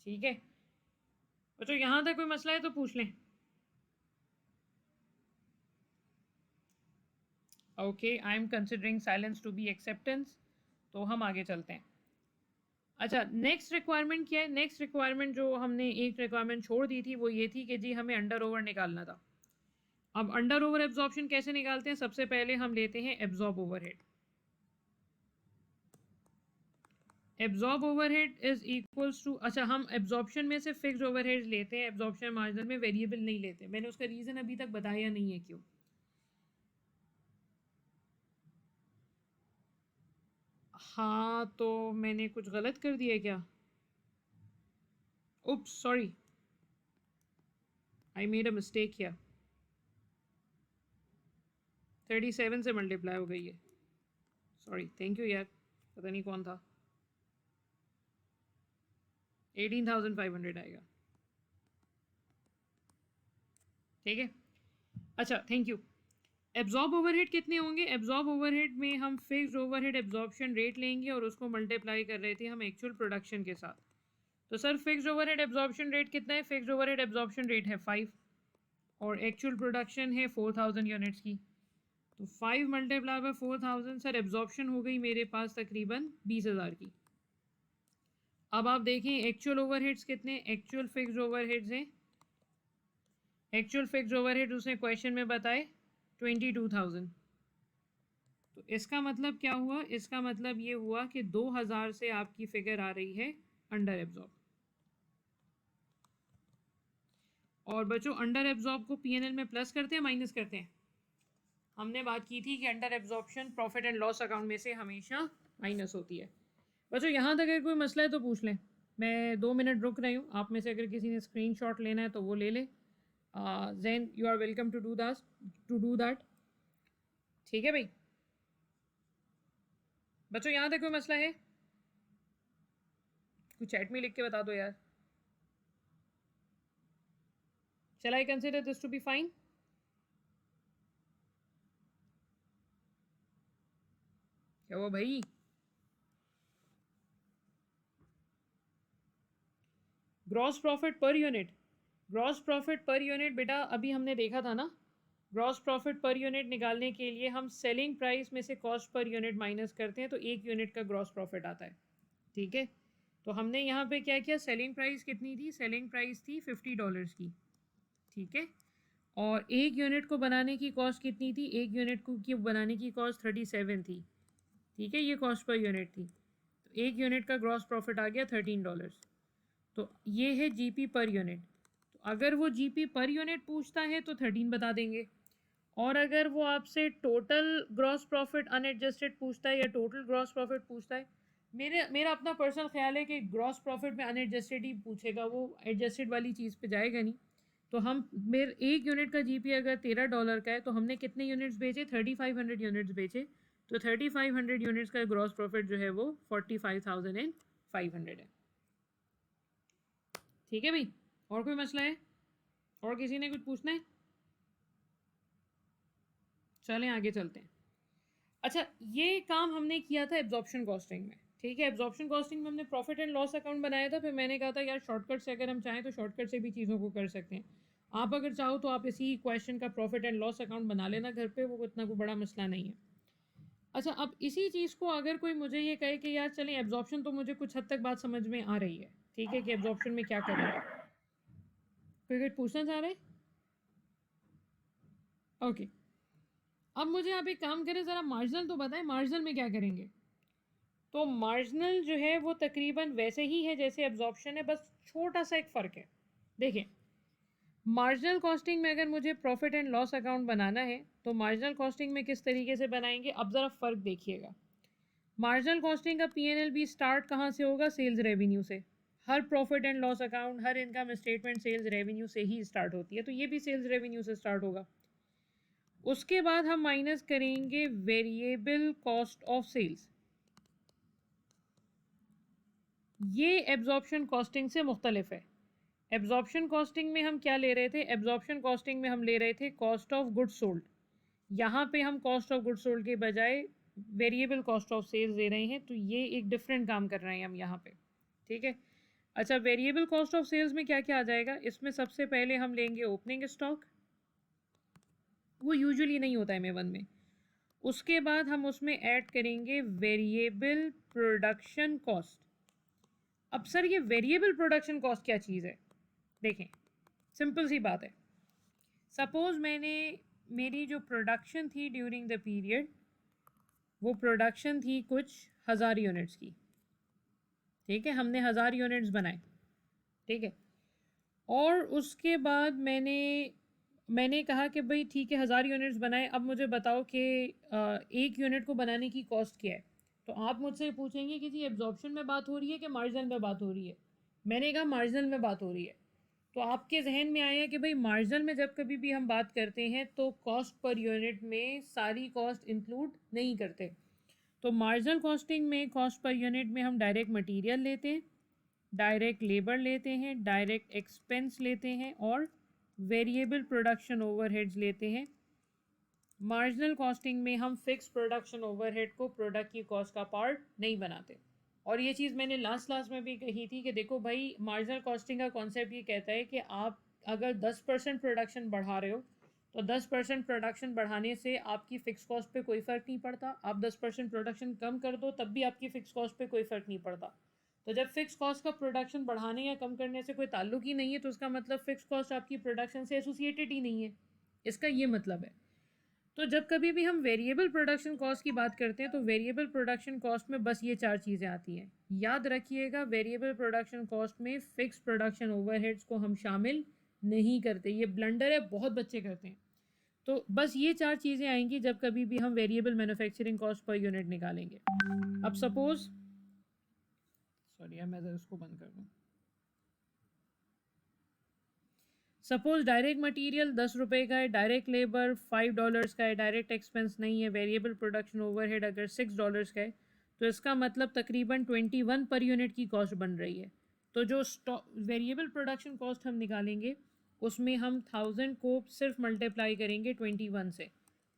ठीक है बच्चों। यहाँ तक कोई मसला है तो पूछ लें। Okay, I am considering silence to be acceptance. तो हम आगे चलते हैं। अच्छा, नेक्स्ट रिक्वायरमेंट क्या है? नेक्स्ट रिक्वायरमेंट जो हमने एक रिक्वायरमेंट छोड़ दी थी वो ये थी कि जी हमें अंडर ओवर निकालना था। अब अंडर ओवर एब्जॉर्प्शन कैसे निकालते हैं? सबसे पहले हम लेते हैं absorb overhead. Absorb overhead is equals to, अच्छा हम एब्जॉर्प्शन में से फिक्स्ड ओवरहेड्स लेते हैं, एब्जॉर्प्शन मार्जिनल में वेरिएबल नहीं लेते। मैंने उसका रीज़न अभी तक बताया नहीं है क्यों। हाँ तो मैंने कुछ गलत कर दिया क्या? Oops sorry, I made a mistake here. 37 से मल्टीप्लाई हो गई है, सॉरी, थैंक यू यार, पता नहीं कौन था। 18,500 आएगा, ठीक है। अच्छा थैंक यू। एब्जॉर्ब ओवरहेड कितने होंगे? एब्जॉर्ब ओवरहेड में हम फिक्स्ड ओवरहेड एब्जॉर्प्शन रेट लेंगे और उसको मल्टीप्लाई कर रहे थे हम एक्चुअल प्रोडक्शन के साथ। तो sir fixed overhead absorption rate कितना है? फिक्स्ड ओवरहेड एब्जॉर्प्शन रेट है 5 और एक्चुअल प्रोडक्शन है 4000 यूनिट्स की। तो 5 मल्टीप्लाई बाय 4000, सर एब्जॉर्प्शन हो गई मेरे पास तकरीबन 20,000 की। अब आप देखें एक्चुअल ओवरहेड्स कितने, एक्चुअल फिक्स्ड ओवरहेड्स हैं, एक्चुअल फिक्स्ड ओवरहेड उसने क्वेश्चन में बताए 22,000। तो इसका मतलब क्या हुआ? इसका मतलब ये हुआ कि 2000 से आपकी फिगर आ रही है अंडर एब्जॉर्ब। और बच्चों अंडर एब्जॉर्ब को पीएनएल में प्लस करते हैं माइनस करते हैं? हमने बात की थी कि under absorption profit and loss account में से हमेशा माइनस होती है। बच्चों यहाँ तक अगर कोई मसला है तो पूछ लें, मैं 2 मिनट रुक रही हूँ। आप में से अगर किसी ने स्क्रीनशॉट लेना है तो वो ले ले। Then you are welcome to do that, ठीक है भाई। बच्चों यहाँ तक कोई मसला है? कुछ चैट में लिख के बता दो यार। Shall I consider this to be fine? क्या हुआ भाई? Gross profit per unit, gross profit per unit बेटा अभी हमने देखा था ना। ग्रॉस प्रॉफिट पर यूनिट निकालने के लिए हम सेलिंग प्राइस में से कॉस्ट पर यूनिट माइनस करते हैं तो 1 यूनिट का ग्रॉस प्रॉफिट आता है, ठीक है। तो हमने यहाँ पे क्या किया, सेलिंग प्राइस कितनी थी? सेलिंग प्राइस थी $50 की, ठीक है। और 1 यूनिट को बनाने की कॉस्ट कितनी थी? 1 यूनिट को की बनाने की कॉस्ट 37 थी, ठीक है। ये कॉस्ट पर यूनिट थी, तो 1 यूनिट का ग्रॉस प्रॉफिट आ गया $13। तो ये है जीपी पर यूनिट। तो अगर वो जीपी पर यूनिट पूछता है तो 13 बता देंगे, और अगर वो आपसे टोटल ग्रॉस प्रॉफिट अनएडजस्टेड पूछता है या टोटल ग्रॉस प्रॉफिट पूछता है, मेरा अपना पर्सनल ख्याल है कि ग्रॉस प्रॉफिट में अनएडजस्टेड ही पूछेगा, वो एडजस्टेड वाली चीज़ पे जाएगा नहीं। तो हम मेरे 1 यूनिट का जीपी अगर $13 का है तो हमने कितने यूनिट्स बेचे? 3500 यूनिट्स बेचे। तो 3500 यूनिट्स का ग्रॉस प्रॉफिट जो है वो 45,500 है, ठीक है भाई। और कोई मसला है? और किसी ने कुछ पूछना है? चलें आगे चलते हैं। अच्छा ये काम हमने किया था एब्जॉर्प्शन कॉस्टिंग में, ठीक है। एब्जॉर्प्शन कॉस्टिंग में हमने प्रॉफिट एंड लॉस अकाउंट बनाया था। फिर मैंने कहा था यार शॉर्टकट से अगर हम चाहें तो शॉर्टकट से भी चीज़ों को कर सकते हैं। आप अगर चाहो तो आप इसी क्वेश्चन का प्रॉफिट एंड लॉस अकाउंट बना लेना घर पे, वो इतना कोई बड़ा मसला नहीं है। अच्छा अब इसी चीज़ को अगर कोई मुझे ये कहे कि यार चलें एब्जॉर्प्शन तो मुझे कुछ हद तक बात समझ में आ रही है, ठीक है, कि एब्जॉर्प्शन में क्या करें। कोई कुछ पूछना चाह रहे हैं? ओके, अब मुझे आप एक काम करें, ज़रा मार्जिनल तो बताएं, मार्जिनल में क्या करेंगे? तो मार्जिनल जो है वो तकरीबन वैसे ही है जैसे एब्जॉर्प्शन है, बस छोटा सा एक फ़र्क है। देखिए मार्जिनल कॉस्टिंग में अगर मुझे प्रॉफिट एंड लॉस अकाउंट बनाना है तो मार्जिनल कॉस्टिंग में किस तरीके से बनाएंगे, अब ज़रा फ़र्क देखिएगा। मार्जिनल कॉस्टिंग का पीएनएल भी स्टार्ट कहाँ से होगा? सेल्स रेवेन्यू से। हर प्रॉफिट एंड लॉस अकाउंट, हर इनकम स्टेटमेंट सेल्स रेवेन्यू से ही स्टार्ट होती है, तो ये भी सेल्स रेवेन्यू से स्टार्ट होगा। उसके बाद हम माइनस करेंगे वेरिएबल कॉस्ट ऑफ सेल्स। ये एब्जॉर्प्शन कॉस्टिंग से मुख्तलिफ है। एब्जॉर्प्शन कॉस्टिंग में हम क्या ले रहे थे? एब्जॉर्प्शन कॉस्टिंग में हम ले रहे थे कॉस्ट ऑफ गुड्स सोल्ड। यहाँ पे हम कॉस्ट ऑफ गुड्स सोल्ड के बजाय वेरिएबल कॉस्ट ऑफ सेल्स दे रहे हैं, तो ये एक डिफरेंट काम कर रहे हैं हम यहाँ पे, ठीक है। अच्छा वेरिएबल कॉस्ट ऑफ सेल्स में क्या क्या आ जाएगा? इसमें सबसे पहले हम लेंगे ओपनिंग स्टॉक, वो यूजुअली नहीं होता है M1 में। उसके बाद हम उसमें ऐड करेंगे वेरिएबल प्रोडक्शन कॉस्ट। अब सर ये वेरिएबल प्रोडक्शन कॉस्ट क्या चीज़ है? देखें सिंपल सी बात है, सपोज़ मेरी जो प्रोडक्शन थी ड्यूरिंग द पीरियड, वो प्रोडक्शन थी कुछ 1000 यूनिट्स की, ठीक है, हमने 1000 यूनिट्स बनाए, ठीक है। और उसके बाद मैंने कहा कि भाई ठीक है 1000 यूनिट्स बनाए, अब मुझे बताओ कि एक यूनिट को बनाने की कॉस्ट क्या है। तो आप मुझसे पूछेंगे कि जी एब्जॉर्प्शन में बात हो रही है कि मार्जिनल में बात हो रही है। मैंने कहा मार्जिनल में बात हो रही है। तो आपके जहन में आया कि भाई मार्जिनल में जब कभी भी हम बात करते हैं तो कॉस्ट पर यूनिट में सारी कॉस्ट इंक्लूड नहीं करते। तो मार्जिनल कॉस्टिंग में कॉस्ट पर यूनिट में हम डायरेक्ट मटेरियल लेते हैं, डायरेक्ट लेबर लेते हैं, डायरेक्ट एक्सपेंस लेते हैं और वेरिएबल प्रोडक्शन ओवरहेड्स लेते हैं। मार्जिनल कॉस्टिंग में हम फिक्स प्रोडक्शन ओवरहेड को प्रोडक्ट की कॉस्ट का पार्ट नहीं बनाते। और ये चीज़ मैंने लास्ट क्लास में भी कही थी कि देखो भाई मार्जिनल कॉस्टिंग का कॉन्सेप्ट ये कहता है कि आप अगर 10% प्रोडक्शन बढ़ा रहे हो तो 10% प्रोडक्शन बढ़ाने से आपकी फ़िक्स कॉस्ट पे कोई फ़र्क नहीं पड़ता। आप 10% प्रोडक्शन कम कर दो तब भी आपकी फ़िक्स कॉस्ट पे कोई फ़र्क नहीं पड़ता। तो जब फ़िक्स कॉस्ट का प्रोडक्शन बढ़ाने या कम करने से कोई ताल्लुक ही नहीं है तो उसका मतलब फ़िक्स कॉस्ट आपकी प्रोडक्शन से एसोसिएटेड ही नहीं है, इसका ये मतलब है। तो जब कभी भी हम वेरिएबल प्रोडक्शन कॉस्ट की बात करते हैं तो वेरिएबल प्रोडक्शन कॉस्ट में बस ये 4 चीज़ें आती हैं। याद रखिएगा वेरिएबल प्रोडक्शन कॉस्ट में फ़िक्स प्रोडक्शन ओवरहेड्स को हम शामिल नहीं करते। ये ब्लंडर है, बहुत बच्चे करते हैं। तो बस ये 4 चीज़ें आएंगी जब कभी भी हम variable manufacturing cost per unit निकालेंगे। अब सपोज़ मैं ज़रा इसको बंद कर दूँ। सपोज डायरेक्ट मटेरियल 10 रुपये का है, डायरेक्ट लेबर $5 का है, डायरेक्ट एक्सपेंस नहीं है, वेरिएबल प्रोडक्शन ओवरहेड अगर $6 का है तो इसका मतलब तकरीबन 21 पर यूनिट की कॉस्ट बन रही है। तो जो वेरिएबल प्रोडक्शन कॉस्ट हम निकालेंगे उसमें हम 1000 को सिर्फ मल्टीप्लाई करेंगे 21 से,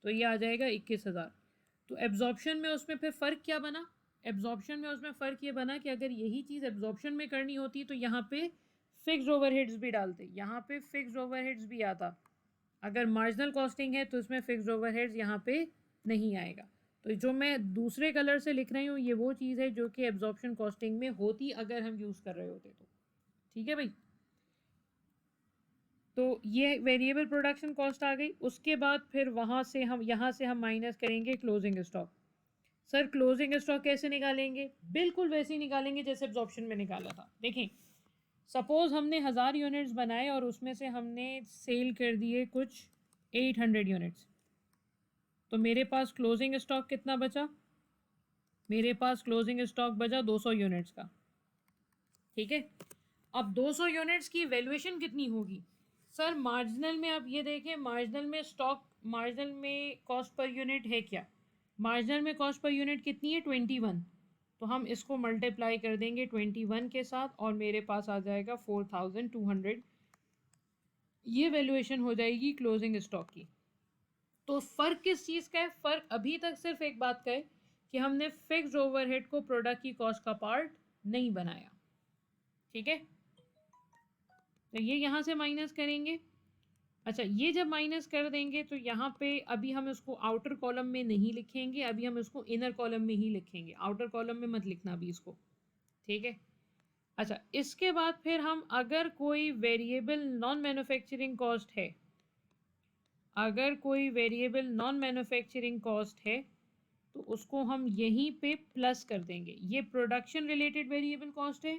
तो ये आ जाएगा 21,000। तो एब्जॉर्प्शन में उसमें फिर फ़र्क क्या बना? एब्जॉर्प्शन में उसमें फ़र्क ये बना कि अगर यही चीज़ एब्जॉर्प्शन में करनी होती तो यहाँ पे फिक्स्ड ओवरहेड्स भी डालते, यहाँ पे फिक्स्ड ओवरहेड्स भी आता। अगर मार्जिनल कॉस्टिंग है तो इसमें फिक्स्ड ओवरहेड्स यहाँ पे नहीं आएगा। तो जो मैं दूसरे कलर से लिख रही हूँ ये वो चीज़ है जो कि एब्जॉर्प्शन कॉस्टिंग में होती अगर हम यूज़ कर रहे होते तो। ठीक है भाई, तो ये वेरिएबल प्रोडक्शन कॉस्ट आ गई। उसके बाद फिर यहाँ से हम माइनस करेंगे closing stock. Sir closing stock कैसे निकालेंगे? बिल्कुल वैसे ही निकालेंगे जैसे एब्जॉर्प्शन में निकाला था। देखें सपोज हमने 1000 यूनिट्स बनाए और उसमें से हमने सेल कर दिए कुछ 800 यूनिट्स, तो मेरे पास क्लोजिंग स्टॉक कितना बचा? मेरे पास क्लोजिंग स्टॉक बचा 200 यूनिट्स का। ठीक है, अब 200 यूनिट्स की वैल्यूएशन कितनी होगी? सर मार्जिनल में आप ये देखें, मार्जिनल में कॉस्ट पर यूनिट है क्या? मार्जिनल में कॉस्ट पर यूनिट कितनी है? 21। तो हम इसको मल्टीप्लाई कर देंगे 21 के साथ और मेरे पास आ जाएगा 4200। ये वैल्यूएशन हो जाएगी क्लोजिंग स्टॉक की। तो फ़र्क किस चीज़ का है? फ़र्क अभी तक सिर्फ एक बात का है कि हमने फिक्स्ड ओवरहेड को प्रोडक्ट की कॉस्ट का पार्ट नहीं बनाया। ठीक है, तो ये यहाँ से माइनस करेंगे। अच्छा, ये जब माइनस कर देंगे तो यहाँ पे अभी हम इसको आउटर कॉलम में नहीं लिखेंगे, अभी हम इसको इनर कॉलम में ही लिखेंगे। आउटर कॉलम में मत लिखना अभी इसको। ठीक है, अच्छा इसके बाद फिर हम अगर कोई वेरिएबल नॉन मैन्युफैक्चरिंग कॉस्ट है, अगर कोई वेरिएबल नॉन मैन्युफैक्चरिंग कॉस्ट है तो उसको हम यहीं पे प्लस कर देंगे। ये प्रोडक्शन रिलेटेड वेरिएबल कॉस्ट है,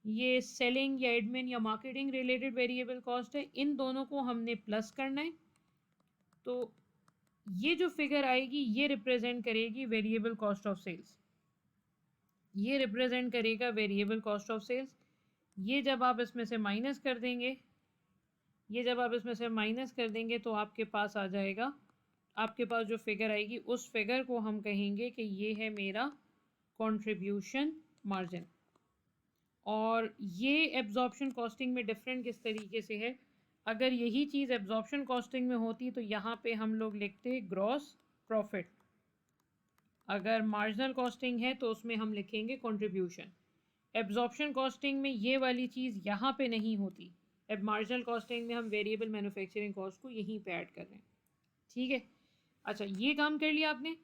ये सेलिंग या एडमिन या मार्केटिंग रिलेटेड वेरिएबल कॉस्ट है, इन दोनों को हमने प्लस करना है। तो ये जो फिगर आएगी ये रिप्रेजेंट करेगी वेरिएबल कॉस्ट ऑफ सेल्स, ये रिप्रेजेंट करेगा वेरिएबल कॉस्ट ऑफ सेल्स। ये जब आप इसमें से माइनस कर देंगे, ये जब आप इसमें से माइनस कर देंगे तो आपके पास आ जाएगा, आपके पास जो फिगर आएगी उस फिगर को हम कहेंगे कि ये है मेरा कंट्रीब्यूशन मार्जिन। और ये एब्जॉर्प्शन कॉस्टिंग में डिफरेंट किस तरीके से है? अगर यही चीज़ एब्जॉर्प्शन कॉस्टिंग में होती तो यहाँ पे हम लोग लिखते ग्रॉस प्रॉफिट। अगर मार्जिनल कॉस्टिंग है तो उसमें हम लिखेंगे कंट्रीब्यूशन। एब्जॉर्प्शन कॉस्टिंग में ये वाली चीज़ यहाँ पे नहीं होती। अब मार्जिनल कॉस्टिंग में हम वेरिएबल मैन्युफैक्चरिंग कॉस्ट को यहीं पे ऐड कर रहे हैं। ठीक है, अच्छा ये काम कर लिया आपने।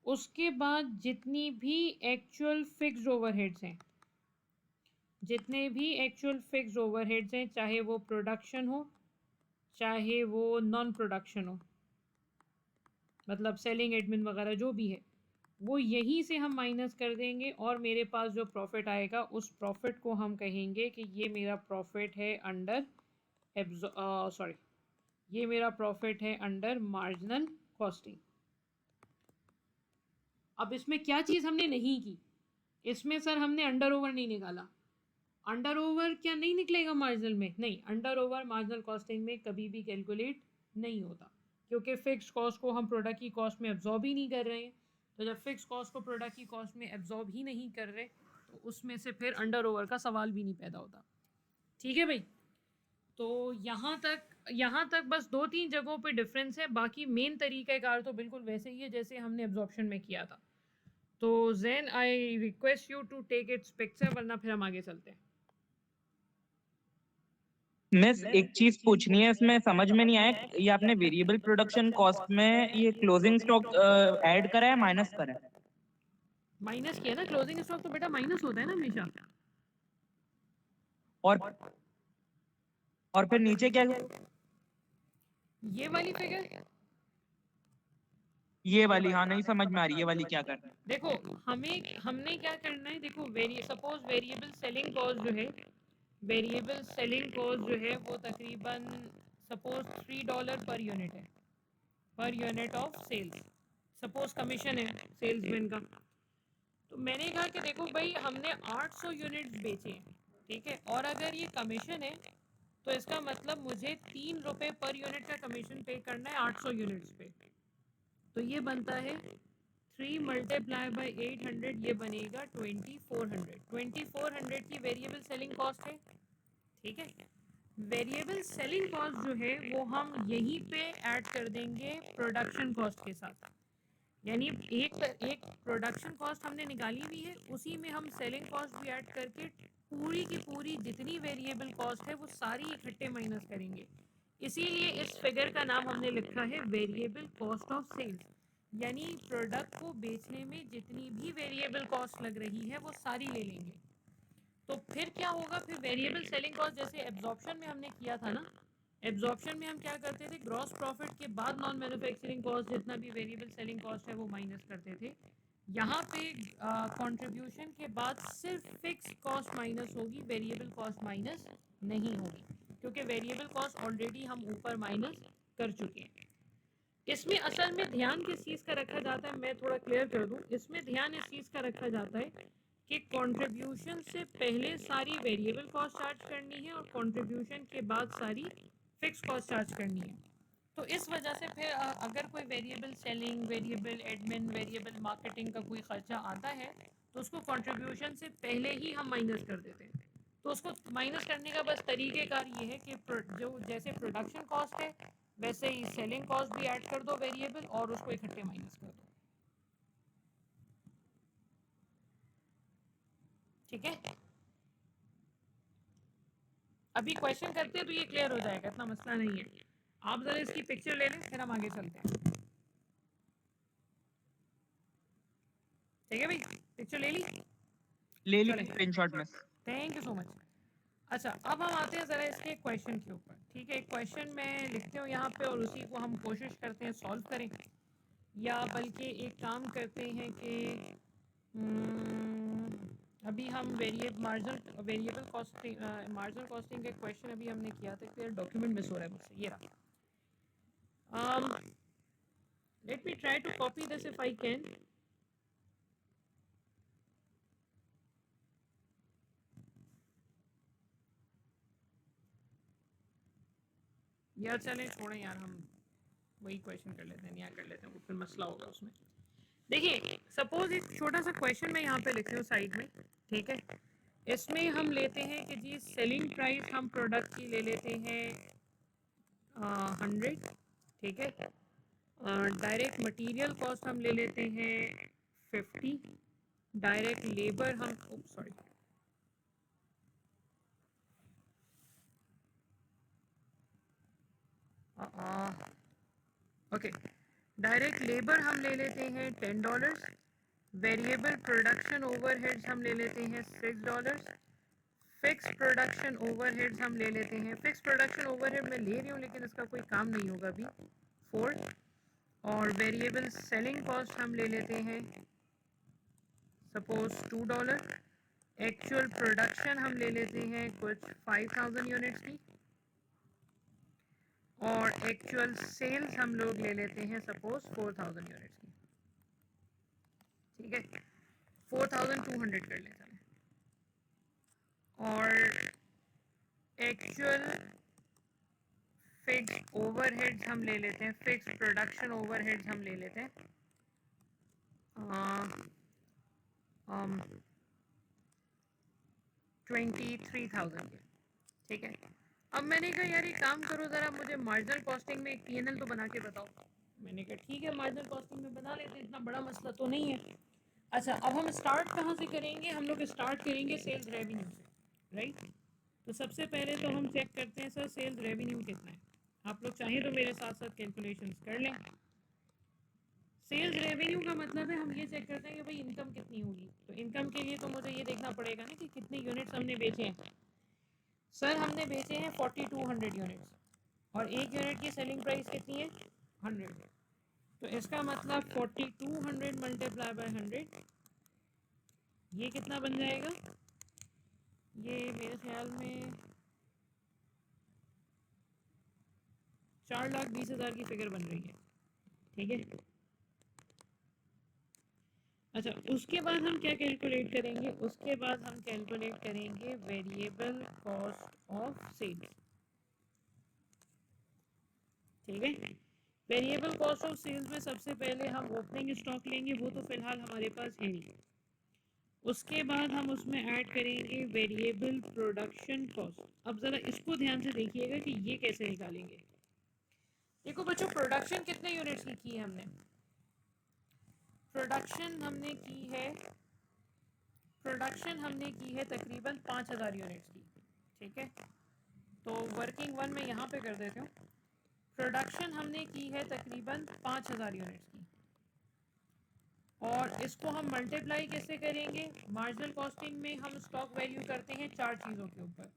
उसके बाद जितनी भी एक्चुअल फिक्स्ड ओवरहेड्स हैं, जितने भी एक्चुअल फिक्स्ड ओवरहेड्स हैं, चाहे वो प्रोडक्शन हो चाहे वो नॉन प्रोडक्शन हो, मतलब सेलिंग एडमिन वगैरह जो भी है, वो यहीं से हम माइनस कर देंगे और मेरे पास जो प्रॉफिट आएगा उस प्रॉफिट को हम कहेंगे कि ये मेरा प्रॉफिट है अंडर सॉरी, ये मेरा प्रॉफिट है अंडर मार्जिनल कॉस्टिंग। अब इसमें क्या चीज़ हमने नहीं की, इसमें सर हमने अंडर ओवर नहीं निकाला। अंडर ओवर क्या नहीं निकलेगा मार्जिनल में? नहीं, अंडर ओवर मार्जिनल कॉस्टिंग में कभी भी कैलकुलेट नहीं होता, क्योंकि फिक्स कॉस्ट को हम प्रोडक्ट की कॉस्ट में एब्जॉर्ब ही नहीं कर रहे हैं। तो जब फिक्स कॉस्ट को प्रोडक्ट की कॉस्ट में एब्जॉर्ब ही नहीं कर रहे तो उसमें से फिर अंडर ओवर का सवाल भी नहीं पैदा होता। ठीक है भाई, तो यहाँ तक बस 2-3 जगहों पे डिफरेंस है, बाकी मेन तरीक़ाकार तो बिल्कुल वैसे ही है जैसे हमने एब्जॉर्प्शन में किया था। तो Zain I request you to take its picture, वरना फिर हम आगे चलते हैं। मिस एक चीज पूछनी है, इसमें समझ में नहीं आया, ये आपने वेरिएबल प्रोडक्शन कॉस्ट में ये क्लोजिंग स्टॉक ऐड करा है माइनस करा है? माइनस किया ना, क्लोजिंग स्टॉक तो बेटा माइनस होता है ना हमेशा। और और फिर नीचे क्या, ये वाली फिगर, ये वाली? हाँ नहीं समझ में आ रही, ये वाली क्या करना है? देखो हमने क्या करना है, देखो सपोज वेरिएबल सेलिंग कॉस्ट जो है, वेरिएबल सेलिंग कॉस्ट जो है वो तकरीबन सपोज $3 पर यूनिट है, पर unit of sales. Suppose commission है सेल्समैन का, तो मैंने कहा कि देखो भाई हमने 800 यूनिट्स बेचे हैं, ठीक है, और अगर ये कमीशन है तो इसका मतलब मुझे ₹3 पर यूनिट का कमीशन पे करना है 800 यूनिट्स पे। तो ये बनता है 3 मल्टीप्लाई बाई 800, ये बनेगा 2400। 2400 की वेरिएबल सेलिंग कॉस्ट है, ठीक है। वेरिएबल सेलिंग कॉस्ट जो है वो हम यहीं पे ऐड कर देंगे प्रोडक्शन कॉस्ट के साथ, यानी एक प्रोडक्शन कॉस्ट हमने निकाली हुई है, उसी में हम सेलिंग कॉस्ट भी ऐड करके पूरी की पूरी जितनी वेरिएबल कॉस्ट है वो सारी इकट्ठे माइनस करेंगे। इसीलिए इस फिगर का नाम हमने लिखा है वेरिएबल कॉस्ट ऑफ सेल्स, यानी प्रोडक्ट को बेचने में जितनी भी वेरिएबल कॉस्ट लग रही है वो सारी ले लेंगे। तो फिर क्या होगा, फिर वेरिएबल सेलिंग कॉस्ट जैसे एब्जॉर्प्शन में हमने किया था ना, एब्जॉर्प्शन में हम क्या करते थे, ग्रॉस प्रॉफिट के बाद नॉन मैन्युफैक्चरिंग कॉस्ट जितना भी वेरिएबल सेलिंग कॉस्ट है वो माइनस करते थे। यहाँ पे कंट्रीब्यूशन के बाद सिर्फ फिक्स कॉस्ट माइनस होगी, वेरिएबल कॉस्ट माइनस नहीं होगी, क्योंकि वेरिएबल कॉस्ट ऑलरेडी हम ऊपर माइनस कर चुके हैं। इसमें असल में ध्यान किस चीज़ का रखा जाता है, मैं थोड़ा क्लियर कर दूं। इसमें ध्यान इस चीज़ का रखा जाता है कि कंट्रीब्यूशन से पहले सारी वेरिएबल कॉस्ट चार्ज करनी है और कंट्रीब्यूशन के बाद सारी फिक्स कॉस्ट चार्ज करनी है। तो इस वजह से फिर अगर कोई variable selling, variable admin, variable marketing का कोई खर्चा आता है तो उसको कंट्रीब्यूशन से पहले ही हम माइनस कर देते हैं। तो उसको माइनस करने का बस तरीक़ेकार ये है कि जो जैसे प्रोडक्शन कॉस्ट है वैसे ही सेलिंग कॉस्ट भी ऐड कर दो वेरिएबल और उसको इकट्ठे माइनस कर दो, ठीक है। अभी क्वेश्चन करते हैं तो ये क्लियर हो जाएगा, इतना मसला नहीं है। आप जरा इसकी पिक्चर ले लें फिर हम आगे चलते हैं, ठीक है भाई, पिक्चर ले ली? ले ली स्क्रीनशॉट में। Thank you so much. अच्छा, अब हम आते हैं ज़रा इसके क्वेश्चन के ऊपर, ठीक है। एक क्वेश्चन मैं लिखती हूँ यहाँ पे और उसी को हम कोशिश करते हैं सॉल्व करें, या बल्कि एक काम करते हैं कि अभी हम वेरिएबल कॉस्टिंग का क्वेश्चन अभी हमने किया था, फिर डॉक्यूमेंट मिस हो रहा है मुझसे, ये रहा। Let me try to copy this if I can. यार चलें छोड़ें यार, हम वही क्वेश्चन कर लेते हैं, यहाँ कर लेते हैं, वो फिर मसला होगा उसमें। देखिए सपोज एक छोटा सा क्वेश्चन मैं यहाँ पे लिख रही हूँ साइड में, ठीक है। इसमें हम लेते हैं कि जी सेलिंग प्राइस हम प्रोडक्ट की ले लेते हैं 100, ठीक है। डायरेक्ट मटेरियल कॉस्ट हम ले लेते हैं 50, डायरेक्ट लेबर हम सॉरी ओके, डायरेक्ट लेबर हम ले लेते हैं $10, वेरिएबल प्रोडक्शन ओवरहेड्स हम ले लेते हैं $6, फिक्स प्रोडक्शन ओवरहेड्स हम ले लेते हैं, फिक्स प्रोडक्शन ओवरहेड मैं ले रही हूँ लेकिन इसका कोई काम नहीं होगा अभी, 4, और वेरिएबल सेलिंग कॉस्ट हम ले लेते हैं सपोज $2। एक्चुअल प्रोडक्शन हम ले लेते हैं कुछ 5000 यूनिट्स की, और एक्चुअल सेल्स हम लोग ले लेते हैं सपोज 4000 यूनिट्स की। ठीक है, 4200 कर लेते हैं। और एक्चुअल फिक्स ओवरहेड्स हम ले लेते हैं, फिक्स प्रोडक्शन ओवरहेड्स हम ले लेते हैं 23,000 के। ठीक है, अब मैंने कहा यार ये काम करो ज़रा, मुझे मार्जिनल कॉस्टिंग में एक P&L तो बना के बताओ। मैंने कहा ठीक है मार्जिनल कॉस्टिंग में बना लेते हैं, इतना बड़ा मसला तो नहीं है। अच्छा, अब हम स्टार्ट कहाँ से करेंगे? हम लोग स्टार्ट करेंगे सेल्स रेवेन्यू से, राइट। तो सबसे पहले तो हम चेक करते हैं सर सेल्स रेवेन्यू कितना है। आप लोग चाहें तो मेरे साथ साथ कैलकुलेशंस कर लें। सेल्स रेवेन्यू का मतलब है हम ये चेक करते हैं कि भाई इनकम कितनी होगी। तो इनकम के लिए तो मुझे ये देखना पड़ेगा ना कि कितने यूनिट्स हमने बेचे हैं। सर हमने बेचे हैं 4200 यूनिट्स, और एक यूनिट की सेलिंग प्राइस कितनी है? 100। तो इसका मतलब 4200 मल्टीप्लाई बाय 100, ये कितना बन जाएगा? ये मेरे ख्याल में 4,20,000 की फिगर बन रही है। ठीक है, अच्छा उसके बाद हम क्या कैलकुलेट करेंगे? उसके बाद हम कैलकुलेट करेंगे वेरिएबल कॉस्ट ऑफ सेल्स। ठीक है, वेरिएबल कॉस्ट ऑफ सेल्स में सबसे पहले हम ओपनिंग स्टॉक लेंगे, वो तो फिलहाल हमारे पास है नहीं। उसके बाद हम उसमें ऐड करेंगे वेरिएबल प्रोडक्शन कॉस्ट। अब ज़रा इसको ध्यान से देखिएगा कि ये कैसे निकालेंगे। देखो बच्चों, प्रोडक्शन कितने यूनिट्स की है हमने? प्रोडक्शन हमने की है तकरीबन 5000 यूनिट्स की। ठीक है, तो वर्किंग वन में यहाँ पे कर देते हूँ। प्रोडक्शन हमने की है तकरीबन 5000 यूनिट्स की, और इसको हम मल्टीप्लाई कैसे करेंगे? मार्जिनल कॉस्टिंग में हम स्टॉक वैल्यू करते हैं 4 चीज़ों के ऊपर।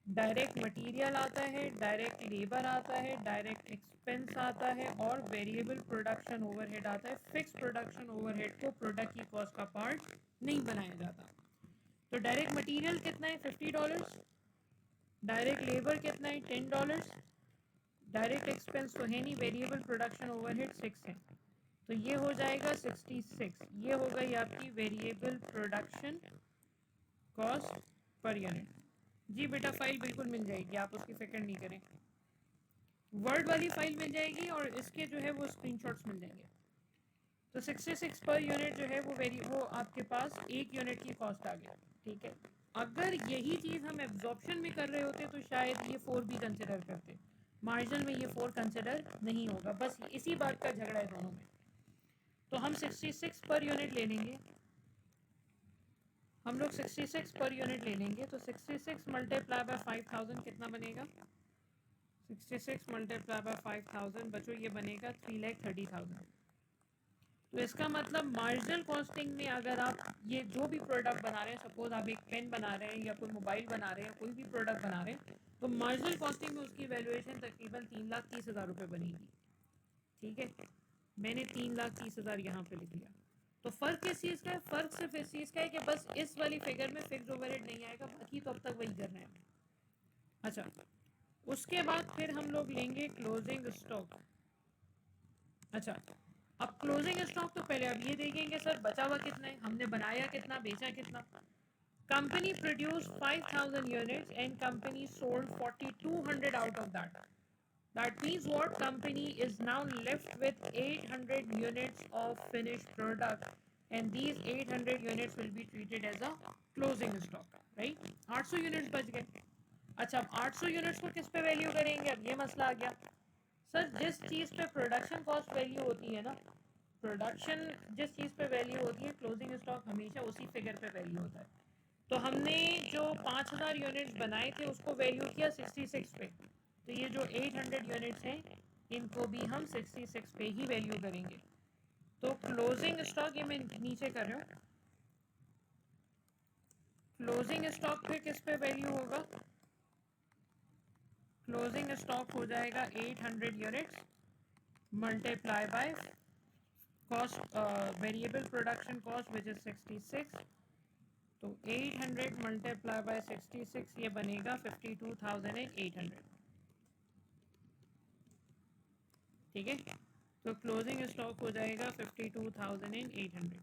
डायरेक्ट मटेरियल आता है, डायरेक्ट लेबर आता है, डायरेक्ट एक्सपेंस आता है, और वेरिएबल प्रोडक्शन ओवरहेड आता है। फिक्स प्रोडक्शन ओवरहेड को प्रोडक्ट की कॉस्ट का पार्ट नहीं बनाया जाता। तो डायरेक्ट मटेरियल कितना है? $50। डायरेक्ट लेबर कितना है? $10। डायरेक्ट एक्सपेंस तो है नहीं, वेरिएबल प्रोडक्शन ओवरहेड 6 है, तो ये हो जाएगा 66। ये हो गई आपकी variable production cost per unit. जी बेटा, फाइल बिल्कुल मिल जाएगी, आप उसकी फिक्र नहीं करें। वर्ड वाली फाइल मिल जाएगी और इसके जो है वो स्क्रीनशॉट्स मिल जाएंगे। तो 66 पर यूनिट जो है वो आपके पास एक यूनिट की कॉस्ट आ गई। ठीक है, अगर यही चीज़ हम एब्जॉर्प्शन में कर रहे होते तो शायद ये 4 भी कंसिडर करते। मार्जिनल में ये 4 कंसिडर नहीं होगा, बस इसी बात का झगड़ा है दोनों में। तो हम 66 पर यूनिट ले लेंगे, हम लोग 66 पर यूनिट ले लेंगे। तो 66 मल्टीप्लाई बाय 5000 कितना बनेगा? 66 मल्टीप्लाई बाय 5000 बच्चों ये बनेगा 3,30,000। तो इसका मतलब मार्जिनल कॉस्टिंग में अगर आप ये जो भी प्रोडक्ट बना रहे हैं, सपोज आप एक पेन बना रहे हैं या कोई मोबाइल बना रहे हैं, कोई भी प्रोडक्ट बना रहे हैं, तो मार्जिनल कॉस्टिंग में उसकी वैल्यूएशन तकरीबन 3,30,000 रुपये बनेगी। ठीक है, मैंने 3,30,000 यहाँ पे लिख लिया। तो फ़र्क किस चीज़ का है? फ़र्क सिर्फ इस चीज़ का है कि बस इस वाली फिगर में फिक्स ओवरहेड नहीं आएगा, बाकी तो अब तक वही करना है। अच्छा, उसके बाद फिर हम लोग लेंगे क्लोजिंग स्टॉक। अच्छा, अब क्लोजिंग स्टॉक तो पहले अब ये देखेंगे सर बचा हुआ कितना है, हमने बनाया कितना, बेचा कितना। Company produce 5000 units and company sold 4200 out of that. That means what? Company is now left with 800 units of finished product, and these 800 units will be treated as a closing stock, right? 800 units बच गए। अच्छा, अब 800 units को किस पे value करेंगे? अब ये मसला आ गया सर, जिस चीज़ पे प्रोडक्शन कॉस्ट वैल्यू होती है ना, प्रोडक्शन जिस चीज़ पे वैल्यू होती है, क्लोजिंग स्टॉक हमेशा उसी फिगर पे वैल्यू होता है। तो हमने जो 5000 यूनिट्स बनाए थे उसको वैल्यू किया 66 पे, तो ये जो 800 यूनिट्स हैं इनको भी हम 66 पे ही वैल्यू करेंगे। तो क्लोजिंग स्टॉक, ये मैं नीचे कर रहा हूँ, क्लोजिंग स्टॉक पे किस पे वैल्यू होगा? क्लोजिंग स्टॉक हो जाएगा 800 units multiply by cost variable production cost which is 66, तो 800 मल्टीप्लाई बाय 66 ये बनेगा 52,800। ठीक है, तो क्लोजिंग स्टॉक हो जाएगा 52,800।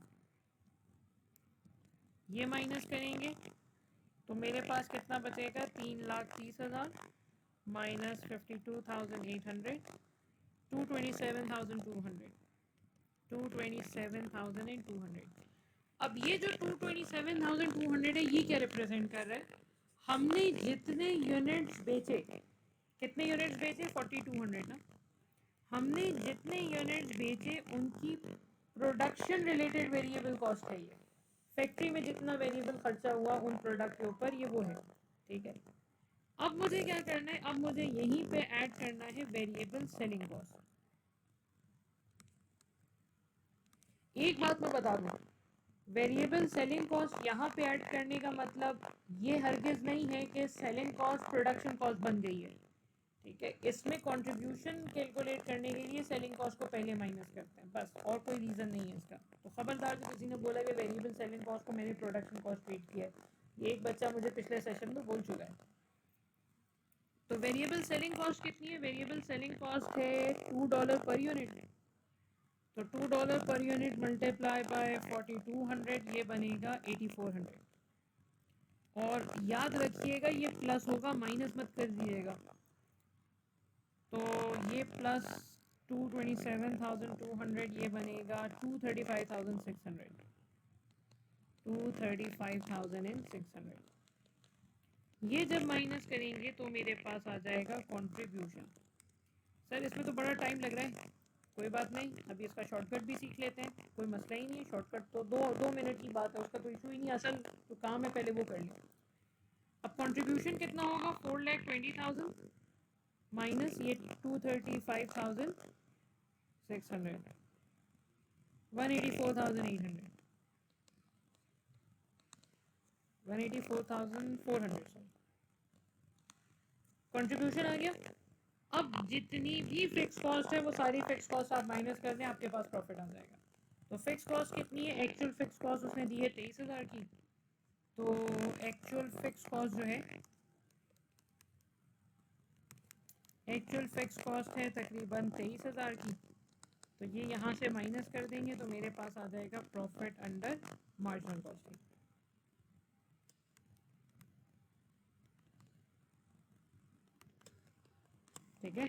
ये माइनस करेंगे तो मेरे पास कितना बचेगा, 3,30,000 माइनस 52,800, 227,200, 227,200। अब ये जो 227,200 है ये क्या रिप्रेजेंट कर रहा है, हमने जितने यूनिट्स बेचे, कितने यूनिट्स बेचे, 4200 ना, हमने जितने यूनिट्स बेचे उनकी प्रोडक्शन रिलेटेड वेरिएबल कॉस्ट है ये, फैक्ट्री में जितना वेरिएबल खर्चा हुआ उन प्रोडक्ट के ऊपर ये वो है। ठीक है, अब मुझे क्या करना है, अब मुझे यहीं पे ऐड करना है वेरिएबल सेलिंग कॉस्ट। एक बात मैं बता दूं, वेरिएबल सेलिंग कॉस्ट यहाँ पे ऐड करने का मतलब ये हरगिज नहीं है कि सेलिंग कॉस्ट प्रोडक्शन कॉस्ट बन गई है। ठीक है, इसमें कंट्रीब्यूशन कैलकुलेट करने के लिए सेलिंग कॉस्ट को पहले माइनस करते हैं, बस, और कोई रीज़न नहीं है इसका। तो खबरदार जो किसी ने बोला कि वेरिएबल सेलिंग कॉस्ट को मैंने प्रोडक्शन कॉस्ट ट्रीट किया है, ये एक बच्चा मुझे पिछले सेशन में बोल चुका है। तो वेरिएबल सेलिंग कॉस्ट कितनी है, वेरिएबल सेलिंग कॉस्ट है $2 पर यूनिट, तो $2 पर यूनिट मल्टीप्लाई बाय 4200 ये बनेगा 8400। और याद रखिएगा ये प्लस होगा, माइनस मत कर दीजिएगा। तो ये प्लस 227,200 ये बनेगा 235,600, 235,600। ये जब माइनस करेंगे तो मेरे पास आ जाएगा कंट्रीब्यूशन। सर इसमें तो बड़ा टाइम लग रहा है, कोई बात नहीं, अभी इसका शॉर्टकट भी सीख लेते हैं, कोई मसला ही नहीं है, शॉर्टकट तो दो मिनट की बात है, उसका तो इशू ही नहीं, असल तो काम है पहले वो कर लें। अब कंट्रीब्यूशन कितना होगा, 4,20,000 माइनस ये 235,600, 184,800, 184,400 कंट्रीब्यूशन आ गया। अब जितनी भी फिक्स कॉस्ट है वो सारी फिक्स कॉस्ट आप माइनस कर दें, आपके पास प्रॉफिट आ जाएगा। तो फिक्स कॉस्ट कितनी है, एक्चुअल फिक्स कॉस्ट उसने दी है 23,000 की, तो एक्चुअल फिक्स कॉस्ट जो है, एक्चुअल फिक्स कॉस्ट है तकरीबन 23,000 की, तो ये यहाँ से माइनस कर देंगे तो मेरे पास आ जाएगा प्रॉफिट अंडर मार्जिनल कॉस्टिंग। ठीक है,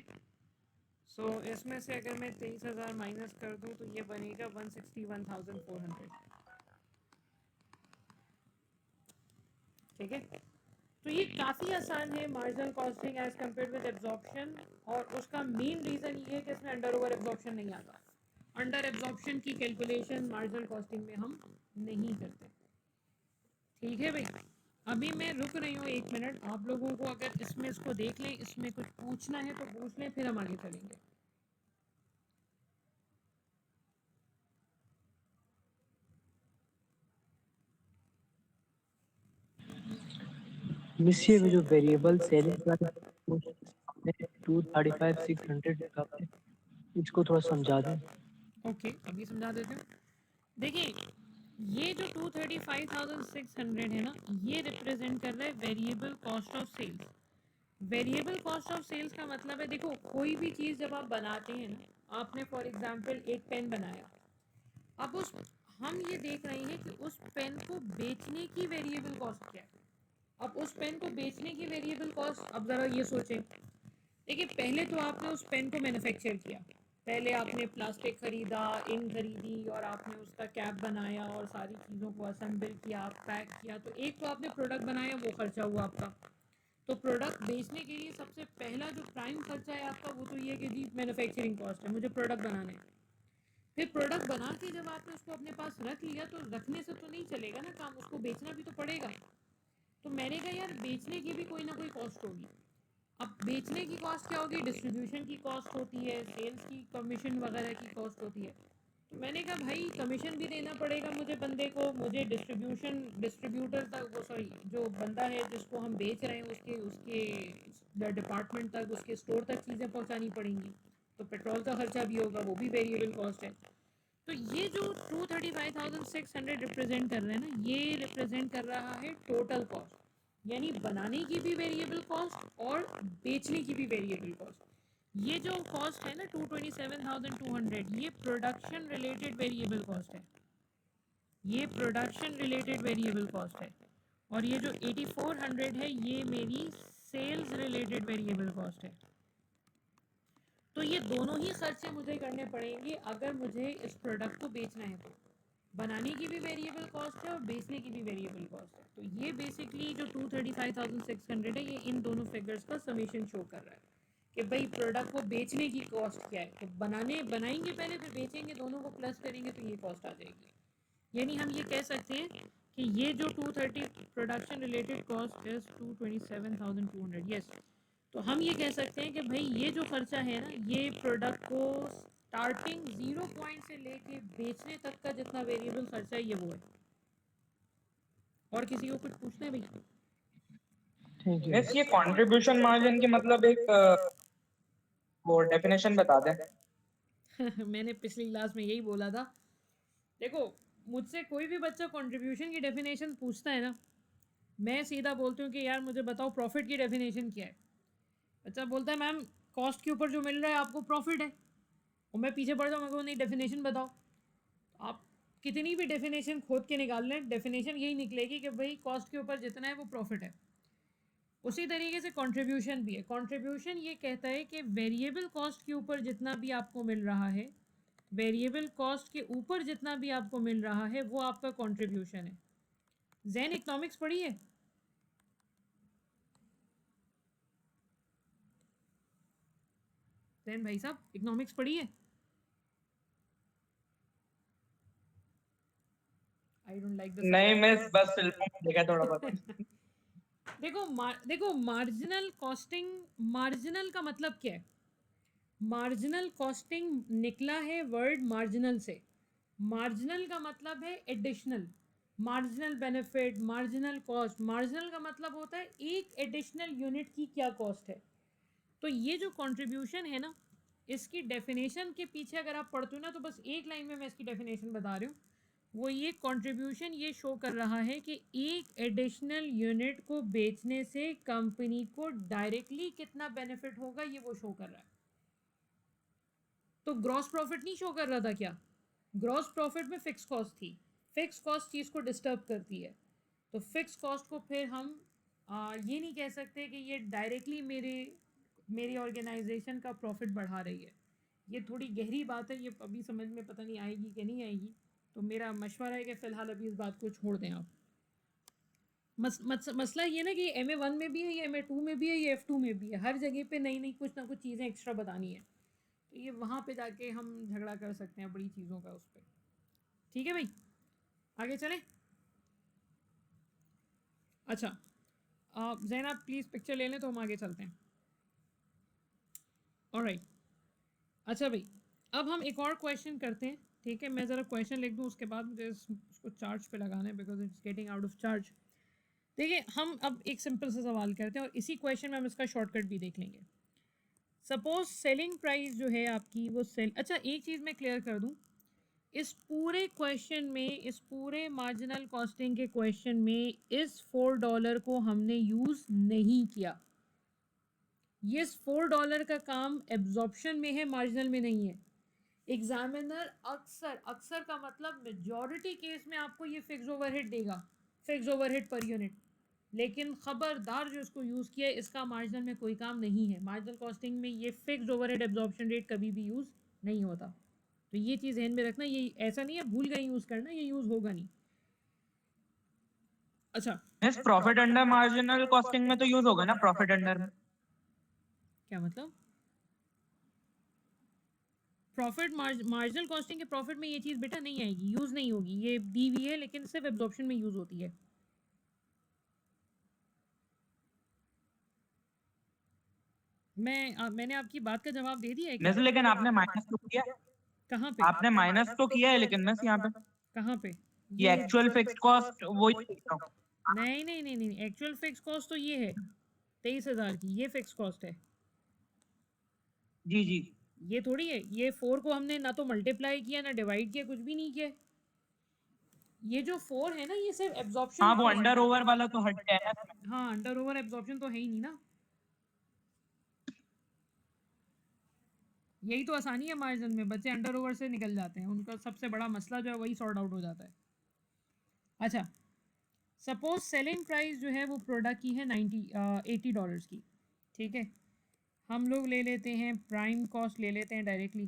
सो इसमें से अगर मैं 23,000 माइनस कर दूं तो ये बनेगा 161,400। ठीक है, तो ये काफ़ी आसान है marginal costing as compared with absorption, और उसका मेन रीज़न ये है कि इसमें अंडर ओवर एब्जॉर्प्शन नहीं आता। अंडर एब्जॉर्प्शन की कैलकुलेशन मार्जिनल कॉस्टिंग में हम नहीं करते। ठीक है भाई, अभी मैं रुक रही हूँ 1 मिनट, आप लोगों को अगर इसमें इसको देख लें, इसमें कुछ पूछना है तो पूछ लें, फिर हम आगे चलेंगे। मिस ये जो वेरिएबल सेलिंग प्राइस 235,600 इसको थोड़ा समझा दें। ओके, अभी समझा देते हूँ। देखिए, ये जो 235,600 है ना, ये रिप्रेजेंट कर रहा है variable cost of sales. Variable cost of sales का मतलब है, देखो कोई भी चीज़ जब आप बनाते हैं ना, आपने फॉर एग्जांपल एक पेन बनाया, अब उस हम ये देख रहे हैं कि उस पेन को बेचने की वेरिएबल कॉस्ट क्या है। अब उस पेन को बेचने की वेरिएबल कॉस्ट, अब ज़रा ये सोचें, देखिए पहले तो आपने उस पेन को मैन्युफैक्चर किया, पहले आपने प्लास्टिक ख़रीदा, इंक खरीदी, और आपने उसका कैप बनाया और सारी चीज़ों को असेंबल किया, पैक किया, तो एक तो आपने प्रोडक्ट बनाया, वो खर्चा हुआ आपका। तो प्रोडक्ट बेचने के लिए सबसे पहला जो प्राइम खर्चा है आपका वो तो ये है कि जी मैन्युफैक्चरिंग कॉस्ट है, मुझे प्रोडक्ट बनाना है। फिर प्रोडक्ट बना के जब आपने उसको अपने पास रख लिया तो रखने से तो नहीं चलेगा ना काम, उसको बेचना भी तो पड़ेगा। तो मैंने कहा यार बेचने की भी कोई ना कोई कॉस्ट होगी। अब बेचने की कॉस्ट क्या होगी, डिस्ट्रीब्यूशन की कॉस्ट होती है, सेल्स की कमीशन वगैरह की कॉस्ट होती है। तो मैंने कहा भाई कमीशन भी देना पड़ेगा मुझे बंदे को, मुझे डिस्ट्रीब्यूटर तक, वो सॉरी जो बंदा है जिसको हम बेच रहे हैं उसके उसके डिपार्टमेंट तक, उसके स्टोर तक चीज़ें पहुंचानी पड़ेंगी, तो पेट्रोल का खर्चा भी होगा, वो भी वेरिएबल कॉस्ट है। तो ये जो 235,600 रिप्रेजेंट कर रहे हैं ना, ये रिप्रेजेंट कर रहा है टोटल कॉस्ट, यानी बनाने की भी वेरिएबल कॉस्ट और बेचने की भी वेरिएबल कॉस्ट। ये जो कॉस्ट है ना 227,200, ये प्रोडक्शन रिलेटेड वेरिएबल कॉस्ट है, ये प्रोडक्शन रिलेटेड वेरिएबल कॉस्ट है। और ये जो 8400 है ये मेरी सेल्स रिलेटेड वेरिएबल कॉस्ट है। तो ये दोनों ही खर्चे मुझे करने पड़ेंगे अगर मुझे इस प्रोडक्ट को बेचना है। तो बनाने की भी वेरिएबल कॉस्ट है और बेचने की भी वेरिएबल कॉस्ट है। तो ये बेसिकली जो 235,600 है, ये इन दोनों फिगर्स का समेशन शो कर रहा है कि भाई प्रोडक्ट को बेचने की कॉस्ट क्या है। तो बनाएंगे पहले, फिर बेचेंगे, दोनों को प्लस करेंगे तो ये कॉस्ट आ जाएगी। यानी हम ये कह सकते हैं कि ये जो 230 production related cost is 227,200। Yes, तो हम ये कह सकते हैं कि भाई ये जो खर्चा है ना, ये प्रोडक्ट को स्टार्टिंग 0 पॉइंट से लेके बेचने तक का जितना वेरिएबल खर्चा है ये वो है। और किसी को कुछ पूछना है भाई? Thank you. मिस ये कंट्रीब्यूशन मार्जिन की मतलब एक वो डेफिनेशन बता दें। मैंने पिछली क्लास में यही बोला था। देखो, मुझसे कोई भी बच्चा कंट्रीब्यूशन की डेफिनेशन पूछता है ना, मैं सीधा बोलती हूँ कि यार मुझे बताओ प्रॉफिट की डेफिनेशन क्या है। बच्चा बोलता है मैम कॉस्ट के ऊपर जो मिल रहा है आपको प्रॉफिट है, और मैं पीछे पड़ जाऊँ, मैं कहूँ नहीं डेफिनेशन बताओ। आप कितनी भी डेफिनेशन खोद के निकाल लें, डेफिनेशन यही निकलेगी कि भाई कॉस्ट के ऊपर जितना है वो प्रॉफिट है। उसी तरीके से कंट्रीब्यूशन भी है। कंट्रीब्यूशन ये कहता है कि वेरिएबल कॉस्ट के ऊपर जितना भी आपको मिल रहा है, वेरिएबल कॉस्ट के ऊपर जितना भी आपको मिल रहा है वो आपका कंट्रीब्यूशन है। जैन इकोनॉमिक्स पढ़ी है? जैन भाई साहब इकोनॉमिक्स पढ़ी है? I don't like this. नहीं मिस, बस फिल्मों में देखा थोड़ा बहुत। देखो मार्जिनल कॉस्टिंग, मार्जिनल का मतलब क्या है? मार्जिनल कॉस्टिंग निकला है वर्ड मार्जिनल से। मार्जिनल का मतलब है additional, marginal benefit, marginal cost. Marginal का मतलब होता है एक एडिशनल यूनिट की क्या कॉस्ट है। तो ये जो कंट्रीब्यूशन है ना, इसकी डेफिनेशन के पीछे अगर आप पढ़ते हो ना, तो बस एक लाइन में मैं इसकी डेफिनेशन बता रही हूँ। वो ये कंट्रीब्यूशन ये शो कर रहा है कि एक एडिशनल यूनिट को बेचने से कंपनी को डायरेक्टली कितना बेनिफिट होगा, ये वो शो कर रहा है। तो ग्रॉस प्रॉफिट नहीं शो कर रहा था क्या? ग्रॉस प्रॉफिट में फिक्स कॉस्ट थी। फिक्स कॉस्ट चीज़ को डिस्टर्ब करती है। तो फिक्स कॉस्ट को फिर हम ये नहीं कह सकते कि ये डायरेक्टली मेरी ऑर्गेनाइजेशन का प्रॉफिट बढ़ा रही है। ये थोड़ी गहरी बात है, ये अभी समझ में पता नहीं आएगी कि नहीं आएगी। तो मेरा मशवरा है कि फ़िलहाल अभी इस बात को छोड़ दें आप। मसला ये ना कि MA1 में भी है, ये MA2 में भी है, ये F2 में भी है। हर जगह पे नई नई कुछ ना कुछ चीज़ें एक्स्ट्रा बतानी है। तो ये वहाँ पे जाके हम झगड़ा कर सकते हैं बड़ी चीज़ों का उस पर। ठीक है भाई, आगे चलें। अच्छा जैन आप प्लीज़ पिक्चर ले लें तो हम आगे चलते हैं। ऑलराइट, अच्छा भाई, अब हम एक और क्वेश्चन करते हैं। ठीक है, मैं ज़रा क्वेश्चन लिख दूँ, उसके बाद मुझे उसको चार्ज पे लगाना है because it's getting out of charge. देखिए, हम अब एक सिंपल सा सवाल करते हैं और इसी क्वेश्चन में हम इसका शॉर्टकट भी देख लेंगे। सपोज सेलिंग प्राइस जो है आपकी वो अच्छा एक चीज़ मैं क्लियर कर दूँ, इस पूरे क्वेश्चन में, इस पूरे मार्जिनल कॉस्टिंग के क्वेश्चन में इस $4 को हमने यूज़ नहीं किया। ये $4 का काम एब्जॉर्प्शन में है, मार्जिनल में नहीं है। एग्जामिनर अक्सर का मतलब मेजॉरिटी केस में आपको ये फिक्स ओवरहेड देगा, फिक्स ओवरहेड पर यूनिट। लेकिन खबरदार जो इसको यूज़ किया है, इसका मार्जिनल में कोई काम नहीं है। मार्जिनल कॉस्टिंग में ये फिक्स ओवरहेड एब्जॉर्प्शन रेट कभी भी यूज़ नहीं होता। तो ये चीज़ ध्यान में रखना, ये ऐसा नहीं है भूल गए यूज़ करना, ये यूज़ होगा नहीं। अच्छा, miss profit under marginal costing में तो यूज होगा ना प्रॉफिट अंडर में? क्या मतलब? प्रॉफिट मार्जिनल कॉस्टिंग के प्रॉफिट में ये चीज़ बेटा नहीं आएगी, यूज़ नहीं होगी। ये दी हुई है लेकिन सिर्फ एब्जॉर्प्शन में यूज़ होती है। मैंने आपकी बात का जवाब दे दिया है क्या? मिस लेकिन आपने माइनस तो किया, कहाँ पे? आपने माइनस तो किया है लेकिन मिस यहाँ पे कहाँ पे? ये एक्चुअल फिक्स्ड कॉस्ट वही देख रहा हूँ। नहीं नहीं नहीं नहीं, एक्चुअल फिक्स कॉस्ट तो ये है 23,000 की, ये फिक्स कॉस्ट है। जी जी, ये थोड़ी है, ये 4 को हमने ना तो मल्टीप्लाई किया ना डिवाइड किया, कुछ भी नहीं किया। ये जो 4 है ना ये सिर्फ एब्जॉर्प्शन हाँ वो कॉस्ट अंडर ओवर वाला तो हट गया है ना। हाँ अंडर ओवर एब्जॉर्प्शन तो है ही नहीं ना। यही तो आसानी है मार्जिन में, बच्चे अंडर ओवर से निकल जाते हैं, उनका सबसे बड़ा मसला जो है वही सॉर्ट आउट हो जाता है। अच्छा, सपोज सेलिंग प्राइस जो है वो प्रोडक्ट की है $80 की, ठीक है। हम लोग ले लेते हैं प्राइम कॉस्ट, ले लेते हैं डायरेक्टली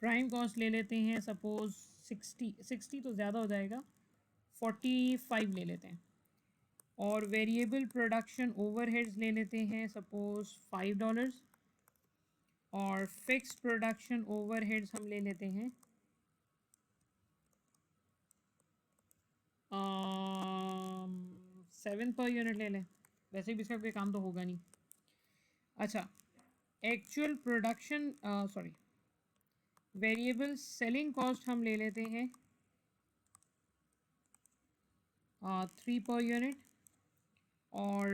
प्राइम कॉस्ट ले लेते हैं, सपोज 60 तो ज़्यादा हो जाएगा, 45 ले लेते हैं। और वेरिएबल प्रोडक्शन ओवरहेड्स ले लेते हैं सपोज $5, और फिक्स प्रोडक्शन ओवरहेड्स हम ले लेते हैं 7 पर यूनिट ले लें, वैसे भी इसका कोई काम तो होगा नहीं। अच्छा, actual production sorry variable selling cost हम ले लेते हैं 3 पर यूनिट, और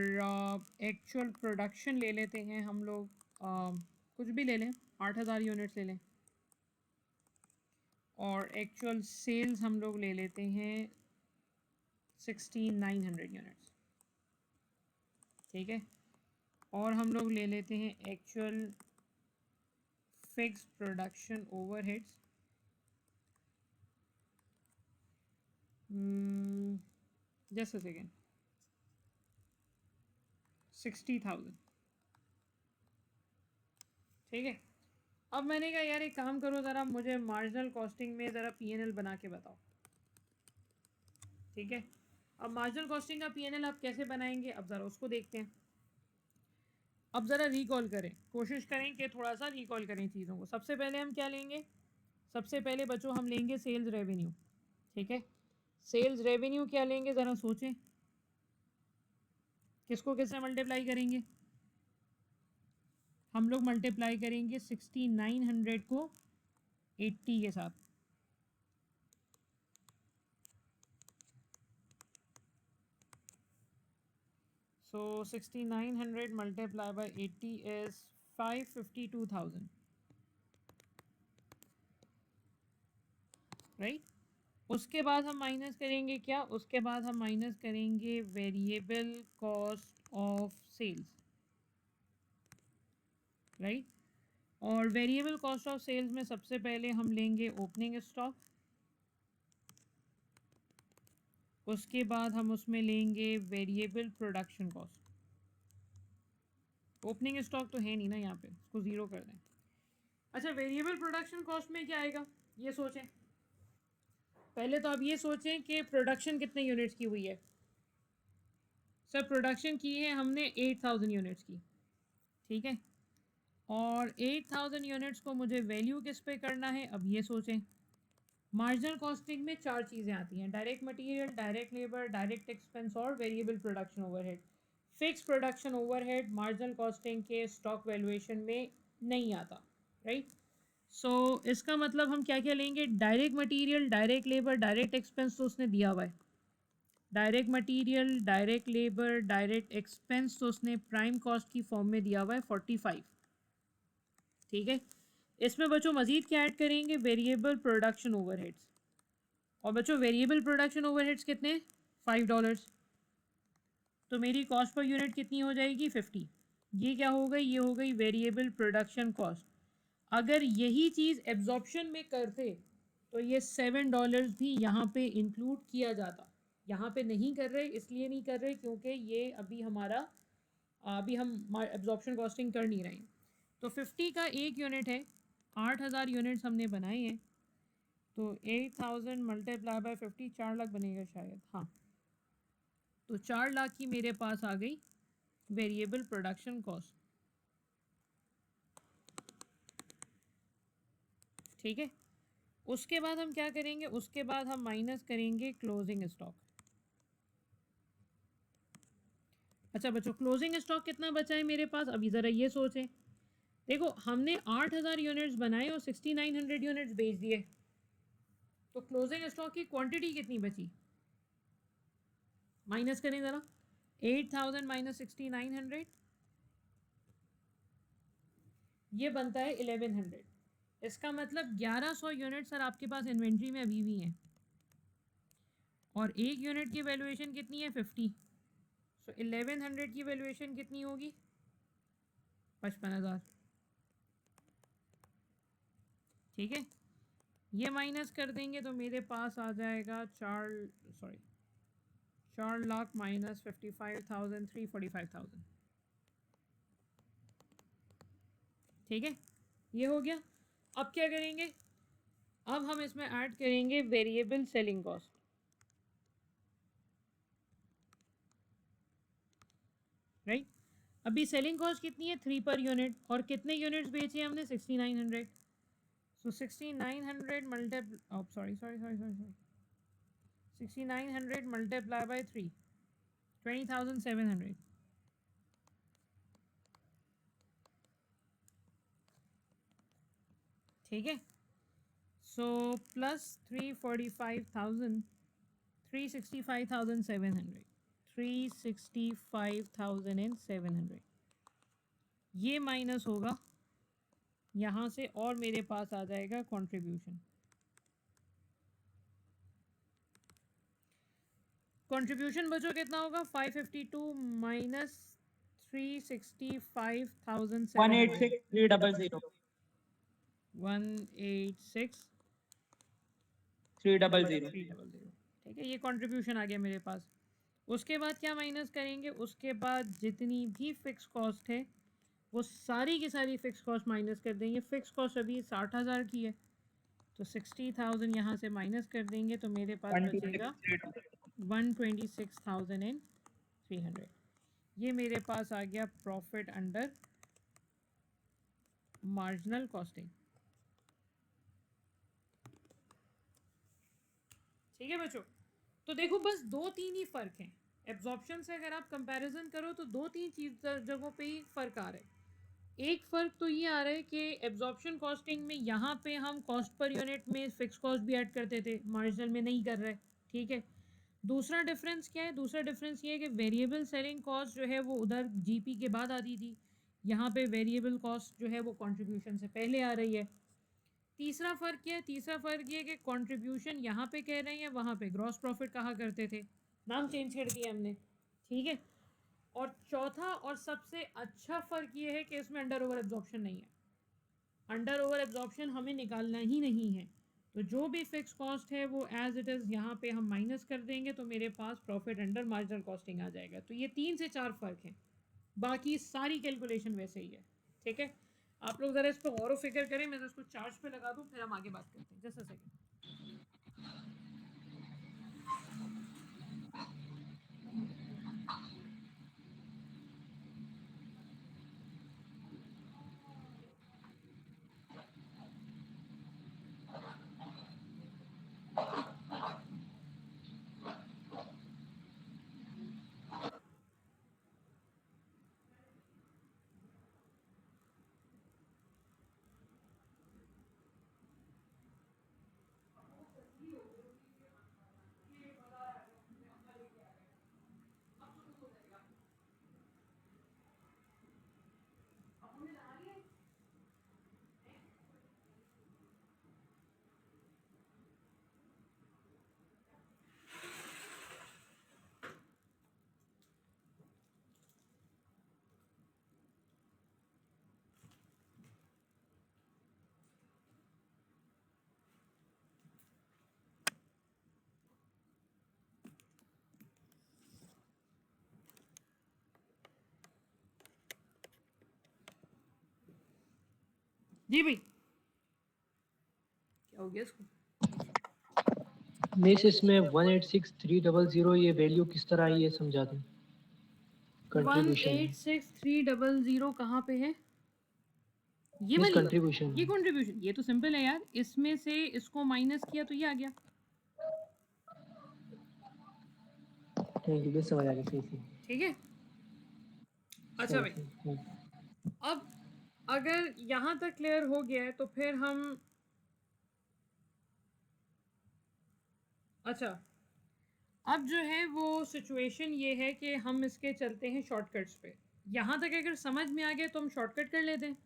एक्चुअल प्रोडक्शन ले लेते हैं हम लोग कुछ भी ले लें, 8000 यूनिट्स ले लें, और एक्चुअल सेल्स हम लोग ले लेते हैं 16900 यूनिट्स, ठीक है। और हम लोग ले लेते हैं actual fix production overheads, just a second, 60,000, ठीक है। अब मैंने कहा यार एक काम करो, ज़रा मुझे मार्जिनल कॉस्टिंग में ज़रा पीएनएल बना के बताओ, ठीक है। अब मार्जिनल कॉस्टिंग का पीएनएल आप कैसे बनाएंगे, अब ज़रा उसको देखते हैं। अब ज़रा रिकॉल करें, कोशिश करें कि थोड़ा सा रिकॉल करें चीज़ों को। सबसे पहले हम क्या लेंगे, सबसे पहले बच्चों हम लेंगे सेल्स रेवेन्यू, ठीक है। सेल्स रेवेन्यू क्या लेंगे, ज़रा सोचें, किसको किससे मल्टीप्लाई करेंगे। हम लोग मल्टीप्लाई करेंगे 6900 को 80 के साथ, so 6900 multiplied by 80 is 552,000, right. उसके बाद हम माइनस करेंगे क्या, उसके बाद हम माइनस करेंगे variable cost of sales, right. और वेरिएबल कॉस्ट ऑफ सेल्स में सबसे पहले हम लेंगे ओपनिंग स्टॉक, उसके बाद हम उसमें लेंगे variable production cost. Opening stock तो है नहीं ना यहाँ पे, इसको ज़ीरो कर दें। अच्छा, वेरिएबल प्रोडक्शन कॉस्ट में क्या आएगा ये सोचें। पहले तो आप ये सोचें कि प्रोडक्शन कितने यूनिट्स की हुई है। सर प्रोडक्शन की है हमने 8000 यूनिट्स की, ठीक है। और 8000 यूनिट्स को मुझे वैल्यू किस पे करना है, अब ये सोचें। मार्जिनल कॉस्टिंग में 4 चीज़ें आती हैं, direct material, direct labour, direct expense और variable production overhead. Fix production overhead marginal costing के स्टॉक वैल्यूएशन में नहीं आता, राइट। सो इसका मतलब हम क्या क्या लेंगे, direct material, direct labour, direct expense तो उसने दिया हुआ है। Direct material, direct labour, direct expense तो उसने प्राइम कॉस्ट की फॉर्म में दिया हुआ है 45, ठीक है। इसमें बच्चों मज़ीद क्या ऐड करेंगे, वेरिएबल प्रोडक्शन ओवरहेड्स। और बच्चों वेरिएबल प्रोडक्शन ओवरहेड्स कितने, $5, तो मेरी कॉस्ट पर यूनिट कितनी हो जाएगी 50। ये क्या हो गई, ये हो गई वेरिएबल प्रोडक्शन कॉस्ट। अगर यही चीज़ एब्जॉर्प्शन में करते तो ये $7 भी यहाँ पे इंक्लूड किया जाता। यहाँ पे नहीं कर रहे, इसलिए नहीं कर रहे क्योंकि ये अभी हमारा अभी हम एब्जॉर्प्शन कॉस्टिंग कर नहीं रहे हैं। तो 50 का एक यूनिट है, 8000 यूनिट्स हमने बनाए हैं, तो 8000 मल्टीप्लाई बाय 50 4 लाख बनेगा शायद, हाँ। तो 4 लाख की मेरे पास आ गई वेरिएबल प्रोडक्शन कॉस्ट, ठीक है। उसके बाद हम क्या करेंगे, उसके बाद हम माइनस करेंगे क्लोजिंग स्टॉक। अच्छा बच्चों, क्लोजिंग स्टॉक कितना बचा है मेरे पास, अभी ज़रा ये सोचें। देखो हमने 8000 यूनिट्स बनाए और 6900 यूनिट्स बेच दिए, तो क्लोजिंग स्टॉक की क्वांटिटी कितनी बची, माइनस करें ज़रा। 8000 माइनस 6900, ये बनता है 1100। इसका मतलब 1100 यूनिट सर आपके पास इन्वेंट्री में अभी भी हैं, और एक यूनिट की वैल्यूएशन कितनी है 50। सो 1100 की वैल्यूएशन कितनी होगी 55,000। ठीक है, ये माइनस कर देंगे तो मेरे पास आ जाएगा 4 लाख माइनस 55,000 345,000। ठीक है, ये हो गया। अब क्या करेंगे, अब हम इसमें ऐड करेंगे वेरिएबल सेलिंग कॉस्ट। राइट, अभी सेलिंग कॉस्ट कितनी है 3 पर यूनिट, और कितने यूनिट्स बेचे हमने 6900। सो 6900 मल्टीप्लाई बाय 3 20,700। ठीक है, सो प्लस 345,000 365,700 365,700 ये माइनस होगा यहाँ से, और मेरे पास आ जाएगा कंट्रीब्यूशन। कंट्रीब्यूशन बचो कितना होगा 552 माइनस 365,700 186,300 186,300। 300। ठीक है, ये कंट्रीब्यूशन आ गया मेरे पास। उसके बाद क्या माइनस करेंगे, उसके बाद जितनी भी फिक्स कॉस्ट है वो सारी की सारी फिक्स कॉस्ट माइनस कर देंगे। फिक्स कॉस्ट अभी 60,000 की है, तो 60,000 यहाँ से माइनस कर देंगे तो मेरे पास बचेगा 126,300। ये मेरे पास आ गया प्रॉफिट अंडर मार्जिनल कॉस्टिंग। ठीक है बच्चों, तो देखो बस 2-3 ही फ़र्क हैं। एब्जॉर्प्शन से अगर आप कंपैरिजन करो तो 2-3 चीज़ जगहों पे ही फ़र्क आ रहा है। एक फ़र्क तो ये आ रहा है कि एब्जॉर्प्शन कॉस्टिंग में यहाँ पे हम कॉस्ट पर यूनिट में फिक्स कॉस्ट भी ऐड करते थे, मार्जिनल में नहीं कर रहे। ठीक है, दूसरा डिफरेंस क्या है, दूसरा डिफरेंस ये है कि वेरिएबल सेलिंग कॉस्ट जो है वो उधर जीपी के बाद आती थी, यहाँ पे वेरिएबल कॉस्ट जो है वो कंट्रीब्यूशन से पहले आ रही है। तीसरा फ़र्क क्या है, तीसरा फ़र्क ये है कि कंट्रीब्यूशन यहाँ पे कह रहे हैं, वहाँ पे ग्रॉस प्रॉफिट कहा करते थे, नाम चेंज कर दिया हमने। ठीक है, और चौथा और सबसे अच्छा फ़र्क ये है कि इसमें अंडर ओवर एब्जॉर्प्शन नहीं है। अंडर ओवर एब्जॉर्प्शन हमें निकालना ही नहीं है, तो जो भी फिक्स कॉस्ट है वो एज इट इज़ यहाँ पे हम माइनस कर देंगे तो मेरे पास प्रॉफिट अंडर मार्जिनल कॉस्टिंग आ जाएगा। तो ये 3 से 4 फ़र्क हैं, बाकी सारी कैलकुलेशन वैसे ही है। ठीक है, आप लोग ज़रा इस पर गौर फिक्र करें, मैं तो इसको चार्ज पे लगा दूँ फिर हम आगे बात करते हैं। Just a second. जी भाई, क्या हो गया इसको? मिस इसमें 186,300 ये वैल्यू किस तरह आई है समझा दें। कंट्रीब्यूशन 186,300 कहाँ पे है? ये मिस वाली, कंट्रीब्यूशन ये कंट्रीब्यूशन, ये तो सिंपल है यार, इसमें से इसको माइनस किया तो ये आ गया। थैंक यू, मिस समझ आ गई सही से। ठीक है, अच्छा भाई, अब अगर यहाँ तक क्लियर हो गया है तो फिर हम, अच्छा अब जो है वो सिचुएशन ये है कि हम इसके चलते हैं शॉर्टकट्स पे। यहाँ तक अगर समझ में आ गया तो हम शॉर्टकट कर लेते हैं,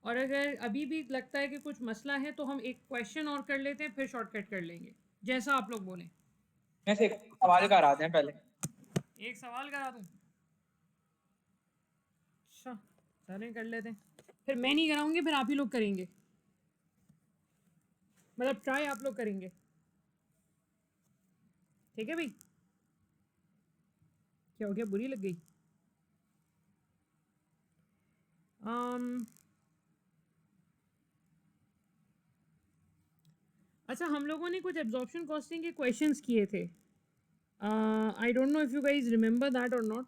और अगर अभी भी लगता है कि कुछ मसला है तो हम एक क्वेश्चन और कर लेते हैं, फिर शॉर्टकट कर लेंगे, जैसा आप लोग बोलें। मैं से एक सवाल करा दें पहले। एक सवाल करा दूं? अच्छा, चलें कर लेते हैं। फिर मैं नहीं कराऊंगी, फिर आप ही लोग करेंगे, मतलब ट्राई आप लोग करेंगे, ठीक है भाई? क्या हो गया, बुरी लग गई? अच्छा, हम लोगों ने कुछ एब्जॉर्प्शन कॉस्टिंग के क्वेश्चंस किए थे। I don't know if you guys remember that और नॉट।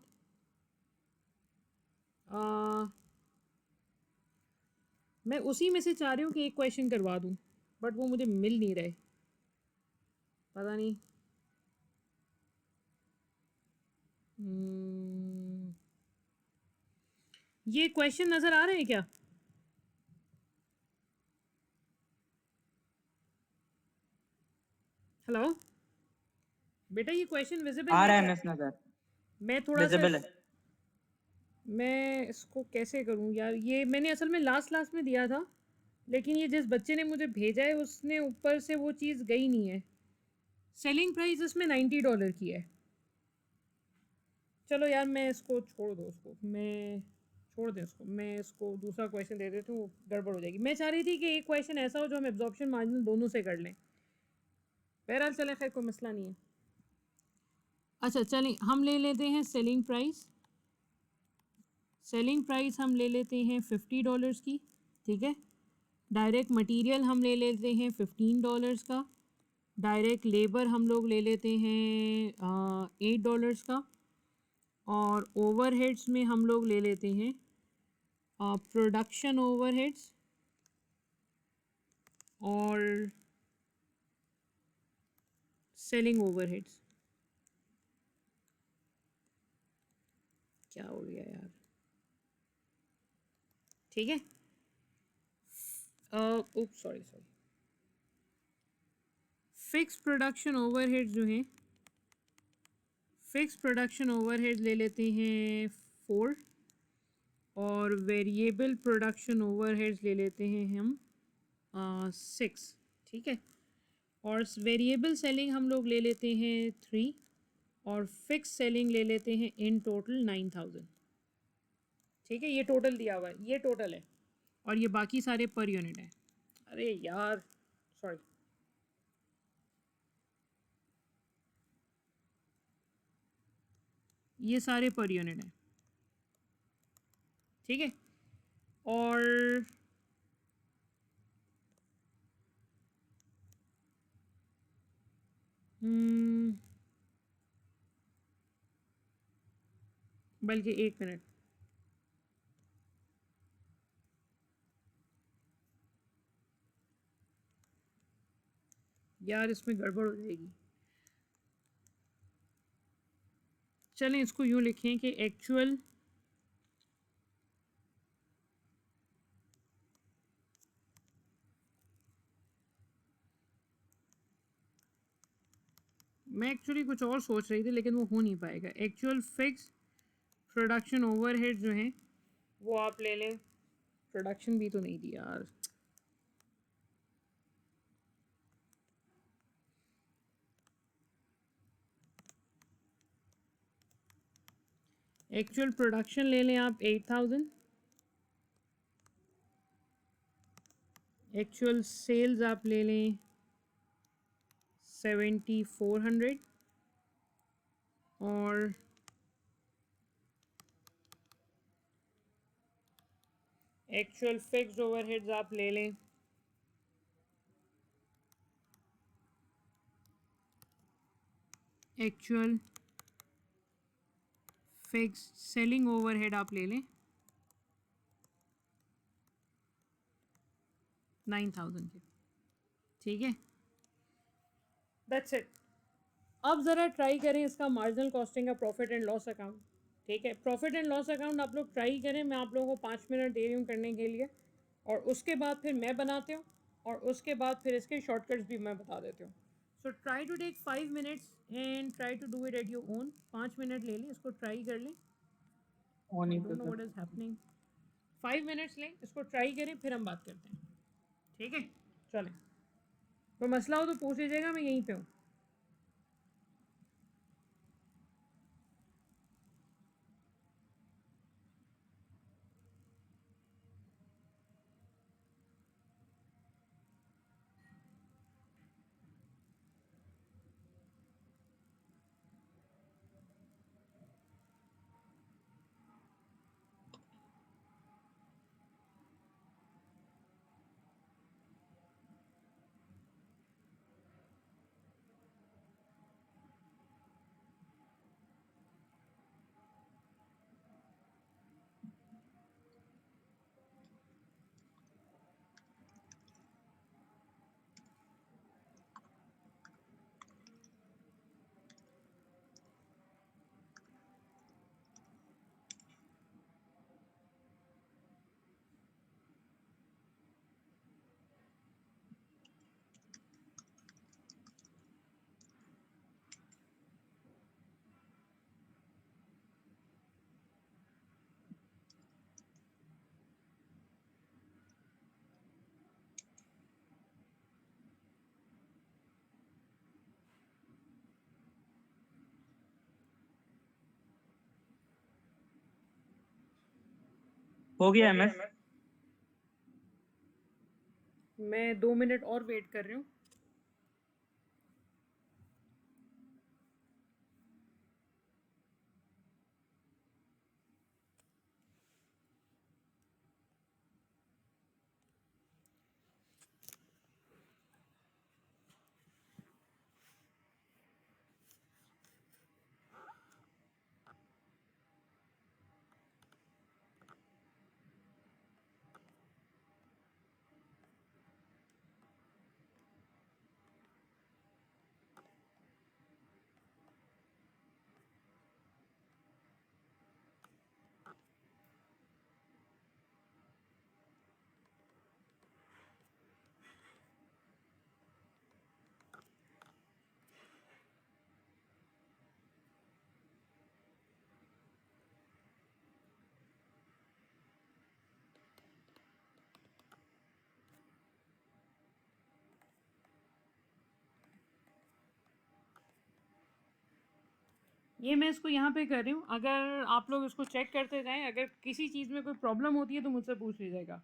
मैं उसी में से चाह रही हूँ कि एक क्वेश्चन करवा दूँ, बट वो मुझे मिल नहीं रहे, पता नहीं। ये क्वेश्चन नज़र आ रहे हैं क्या? हेलो बेटा, ये क्वेश्चन विजिबल आ है रहा है क्या? मिस नजर, मैं थोड़ा सा विजिबल है। मैं इसको कैसे करूँ यार, ये मैंने असल में लास्ट लास्ट में दिया था, लेकिन ये जिस बच्चे ने मुझे भेजा है उसने ऊपर से वो चीज़ गई नहीं है। सेलिंग प्राइस इसमें $90 की है। चलो यार, मैं इसको छोड़ दो, उसको मैं छोड़ दें, उसको मैं इसको दूसरा क्वेश्चन दे देती हूँ, गड़बड़ हो जाएगी। मैं चाह रही थी कि एक क्वेश्चन ऐसा हो जो हम एब्जॉर्प्शन मार्जिन दोनों से कर लें। बहरहाल चले, खैर कोई मसला नहीं है। अच्छा चलें, हम ले लेते हैं सेलिंग प्राइस। सेलिंग प्राइस हम ले लेते हैं $50 की, ठीक है। डायरेक्ट मटेरियल हम ले लेते हैं $15 का। डायरेक्ट लेबर हम लोग ले लेते हैं $8 का। और ओवरहेड्स में हम लोग ले लेते हैं प्रोडक्शन ओवरहेड्स और सेलिंग ओवरहेड्स। क्या हो गया यार, ठीक है। Sorry sorry, fix production overheads जो हैं, फिक्स प्रोडक्शन ओवरहेड ले लेते हैं 4, और वेरिएबल प्रोडक्शन ओवरहेड्स ले लेते हैं हम 6, ठीक है। और वेरिएबल सेलिंग हम लोग ले लेते हैं 3, और फिक्स सेलिंग ले लेते हैं इन टोटल 9000, ठीक है। ये टोटल दिया हुआ है, ये टोटल है, और ये बाकी सारे पर यूनिट हैं। अरे यार सॉरी, ये सारे पर यूनिट हैं, ठीक है। और बल्कि एक मिनट, यार इसमें गड़बड़ हो जाएगी। चलें इसको यूँ लिखें कि एक्चुअल मैं एक्चुअली कुछ और सोच रही थी, लेकिन वो हो नहीं पाएगा। एक्चुअल फिक्स प्रोडक्शन ओवरहेड जो हैं वो आप ले लें। प्रोडक्शन भी तो नहीं दिया यार, एक्चुअल प्रोडक्शन ले लें आप 8000। एक्चुअल सेल्स आप ले लें 7400। और एक्चुअल फिक्स्ड ओवरहेड्स आप ले लें एक्चुअल फिक्स्ड सेलिंग ओवरहेड आप ले लें 9000 के, ठीक है। That's it. अब ज़रा ट्राई करें इसका मार्जिनल कॉस्टिंग का प्रॉफिट एंड लॉस अकाउंट, ठीक है। प्रॉफिट एंड लॉस अकाउंट आप लोग ट्राई करें, मैं आप लोगों को 5 मिनट दे रही हूँ करने के लिए, और उसके बाद फिर मैं बनाती हूँ, और उसके बाद फिर इसके शॉर्टकट्स भी मैं बता देती हूँ। So try to take 5 minutes and try to do it at your own. 5 minute ले लें, इसको ट्राई कर लें। वो आई नहीं डोंट तो know sir. What is happening. 5 minutes लें, इसको ट्राई करें, फिर हम बात करते हैं, ठीक है? चलें, कोई मसला हो तो पूछ लीजिएगा, मैं यहीं पे हूँ। हो गया MS। मैं 2 मिनट और वेट कर रही हूँ। ये मैं इसको यहाँ पे कर रही हूँ, अगर आप लोग इसको चेक करते जाएं, अगर किसी चीज़ में कोई प्रॉब्लम होती है तो मुझसे पूछ लीजिएगा।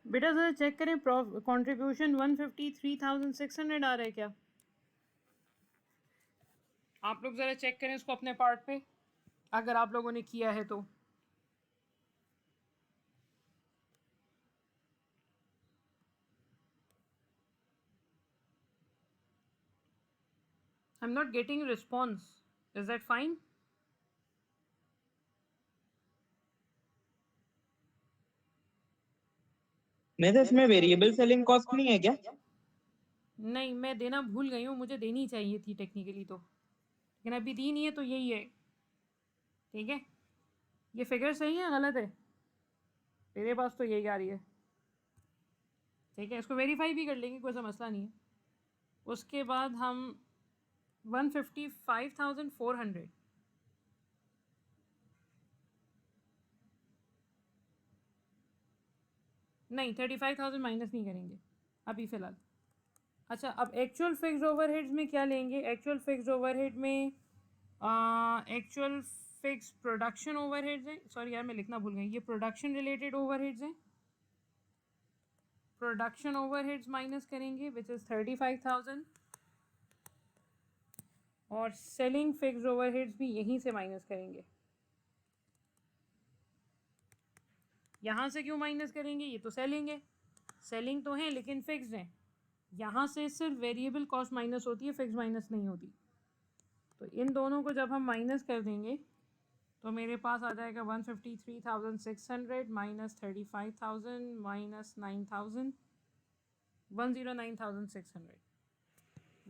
बेटा ज़रा चेक करें, कंट्रीब्यूशन 153,600 आ रहा है क्या? आप लोग ज़रा चेक करें इसको अपने पार्ट पे, अगर आप लोगों ने किया है तो। I'm not getting a response. Is that fine? मेरे इसमें वेरिएबल सेलिंग कॉस्ट नहीं है क्या? नहीं, मैं देना भूल गई हूँ, मुझे देनी चाहिए थी टेक्निकली तो, लेकिन अभी दी नहीं है तो यही है। ठीक है, ये फिगर सही है गलत है? मेरे पास तो यही आ रही है। ठीक है, इसको वेरीफाई भी कर लेंगे, कोई सा मसला नहीं है। उसके बाद हम 155,400 नहीं 35,000 माइनस नहीं करेंगे अभी फ़िलहाल। अच्छा, अब एक्चुअल फिक्स्ड ओवरहेड्स में क्या लेंगे? एक्चुअल फिक्स्ड ओवरहेड में एक्चुअल फिक्स प्रोडक्शन ओवरहेड्स हैं। सॉरी यार, मैं लिखना भूल गई, ये प्रोडक्शन रिलेटेड ओवरहेड्स हैं। प्रोडक्शन ओवरहेड्स माइनस करेंगे विच इज़ 35,000, और सेलिंग फिक्स्ड ओवरहेड्स भी यहीं से माइनस करेंगे। यहाँ से क्यों माइनस करेंगे? ये तो सेलिंग है, सेलिंग तो है लेकिन फिक्स्ड है। यहाँ से सिर्फ वेरिएबल कॉस्ट माइनस होती है, फिक्स माइनस नहीं होती। तो इन दोनों को जब हम माइनस कर देंगे तो मेरे पास आ जाएगा 153,600 माइनस 35,000 माइनस 9,000, 109,600,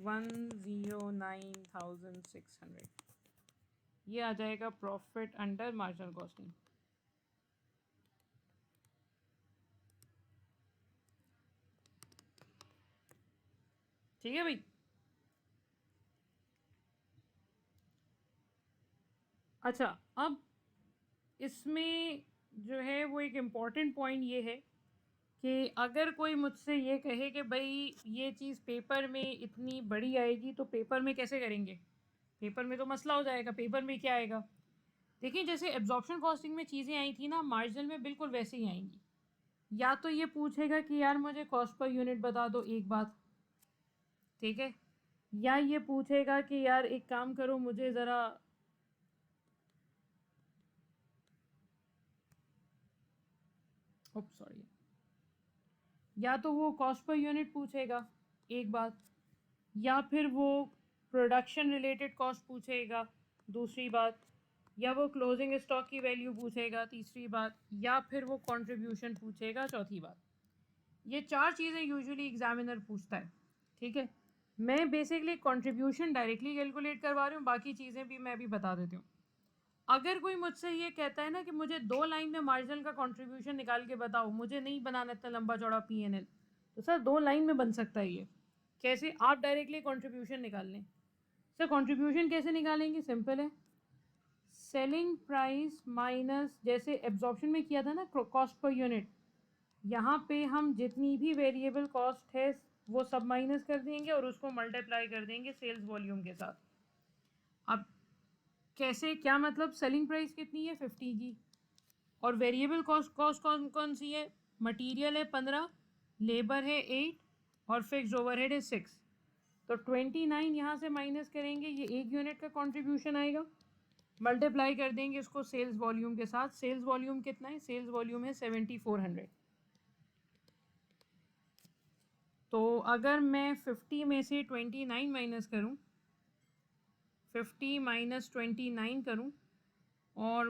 109,600। ये आ जाएगा प्रॉफिट अंडर मार्जिनल कॉस्टिंग। ठीक है भाई। अच्छा, अब इसमें जो है वो एक इम्पॉर्टेंट पॉइंट ये है कि अगर कोई मुझसे ये कहे कि भाई ये चीज़ पेपर में इतनी बड़ी आएगी तो पेपर में कैसे करेंगे? पेपर में तो मसला हो जाएगा, पेपर में क्या आएगा? देखिए, जैसे एब्जॉर्प्शन कॉस्टिंग में चीज़ें आई थी ना, मार्जिनल में बिल्कुल वैसे ही आएंगी। या तो ये पूछेगा कि यार मुझे कॉस्ट पर यूनिट बता दो एक बात, ठीक है, या ये पूछेगा कि यार एक काम करो मुझे ज़रा सॉरी, या तो वो कॉस्ट पर यूनिट पूछेगा एक बात, या फिर वो प्रोडक्शन रिलेटेड कॉस्ट पूछेगा दूसरी बात, या वो क्लोजिंग स्टॉक की वैल्यू पूछेगा तीसरी बात, या फिर वो कंट्रीब्यूशन पूछेगा चौथी बात। ये चार चीज़ें यूजुअली एग्जामिनर पूछता है। ठीक है, मैं बेसिकली कंट्रीब्यूशन डायरेक्टली कैलकुलेट करवा रही हूँ, बाकी चीज़ें भी मैं अभी बता देती हूँ। अगर कोई मुझसे ये कहता है ना कि मुझे 2 लाइन में मार्जिनल का कंट्रीब्यूशन निकाल के बताओ, मुझे नहीं बनाना इतना लंबा चौड़ा P&L, तो सर 2 लाइन में बन सकता है ये। कैसे? आप डायरेक्टली कंट्रीब्यूशन निकाल लें। सर कंट्रीब्यूशन कैसे निकालेंगे? सिंपल है, सेलिंग प्राइस माइनस, जैसे एब्जॉर्प्शन में किया था ना कॉस्ट पर यूनिट, यहाँ पे हम जितनी भी वेरिएबल कॉस्ट है वो सब माइनस कर देंगे और उसको मल्टीप्लाई कर देंगे सेल्स वॉल्यूम के साथ। अब कैसे, क्या मतलब? सेलिंग प्राइस कितनी है? 50 की, और वेरिएबल कॉस्ट कॉस्ट कौन कौन सी है? मटेरियल है 15, लेबर है 8, और फिक्स्ड ओवरहेड है 6। तो 29 यहाँ से माइनस करेंगे, ये एक यूनिट का कंट्रीब्यूशन आएगा, मल्टीप्लाई कर देंगे इसको सेल्स वॉल्यूम के साथ। सेल्स वॉल्यूम कितना है? सेल्स वॉल्यूम है 7400। तो अगर मैं 50 में से 29 माइनस करूँ, 50 माइनस 29 करूँ, और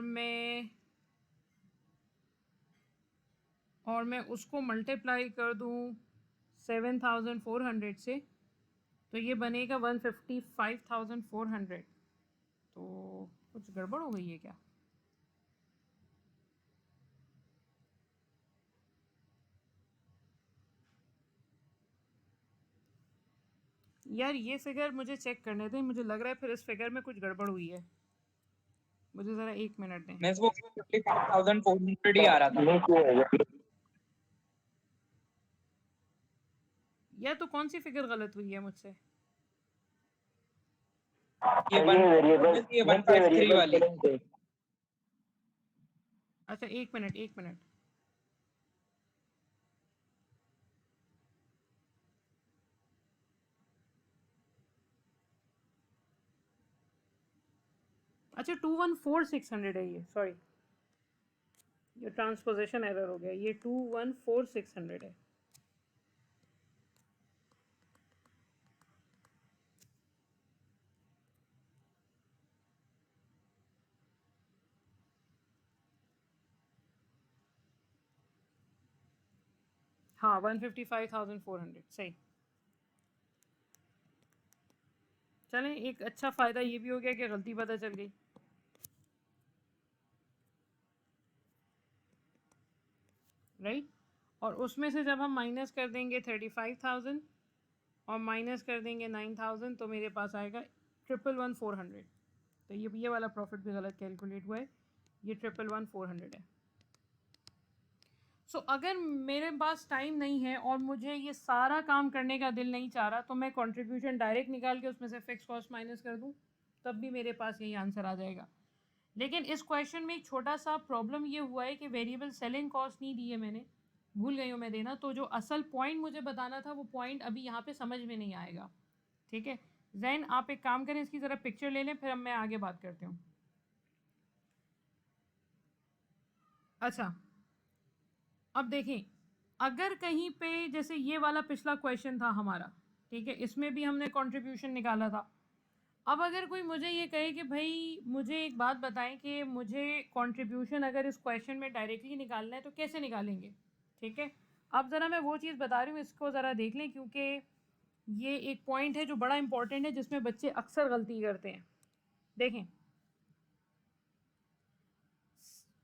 मैं उसको मल्टीप्लाई कर दूँ 7400 से, तो ये बनेगा 155,400। तो कुछ गड़बड़ हो गई है क्या? यार ये फिगर मुझे चेक करने दें, मुझे लग रहा है फिर इस फिगर में कुछ गड़बड़ हुई है। मुझे ज़रा 1 मिनट दें। मैं इसको 55,400 ही आ रहा था। या तो कौन सी फिगर गलत हुई है मुझसे? ये 153 वाली। अच्छा, 1 मिनट 1 मिनट। अच्छा 214600 है ये, सॉरी ये ट्रांसपोजिशन एरर हो गया, ये 214600 है। हाँ 155,400 सही। चलें, एक अच्छा फ़ायदा ये भी हो गया कि गलती पता चल गई। राइट, और उसमें से जब हम माइनस कर देंगे 35,000 और माइनस कर देंगे 9,000 तो मेरे पास आएगा 111,400। तो ये वाला प्रॉफिट भी गलत कैलकुलेट हुआ है, ये 111,400 है। सो अगर मेरे पास टाइम नहीं है और मुझे ये सारा काम करने का दिल नहीं चाह रहा तो मैं कंट्रीब्यूशन डायरेक्ट निकाल के उसमें से फिक्स कॉस्ट माइनस कर दूं, तब भी मेरे पास यही आंसर आ जाएगा। लेकिन इस क्वेश्चन में एक छोटा सा प्रॉब्लम ये हुआ है कि वेरिएबल सेलिंग कॉस्ट नहीं दी है मैंने, भूल गई हूँ मैं देना। तो जो असल पॉइंट मुझे बताना था वो पॉइंट अभी यहाँ पे समझ में नहीं आएगा। ठीक है जैन, आप एक काम करें, इसकी ज़रा पिक्चर ले लें, फिर मैं आगे बात करती हूँ। अच्छा अब देखें, अगर कहीं पे जैसे ये वाला पिछला क्वेश्चन था हमारा, ठीक है, इसमें भी हमने कंट्रीब्यूशन निकाला था। अब अगर कोई मुझे ये कहे कि भाई मुझे एक बात बताएं कि मुझे कंट्रीब्यूशन अगर इस क्वेश्चन में डायरेक्टली निकालना है तो कैसे निकालेंगे। ठीक है, अब ज़रा मैं वो चीज़ बता रही हूँ, इसको ज़रा देख लें, क्योंकि ये एक पॉइंट है जो बड़ा इंपॉर्टेंट है जिसमें बच्चे अक्सर गलती करते हैं। देखें,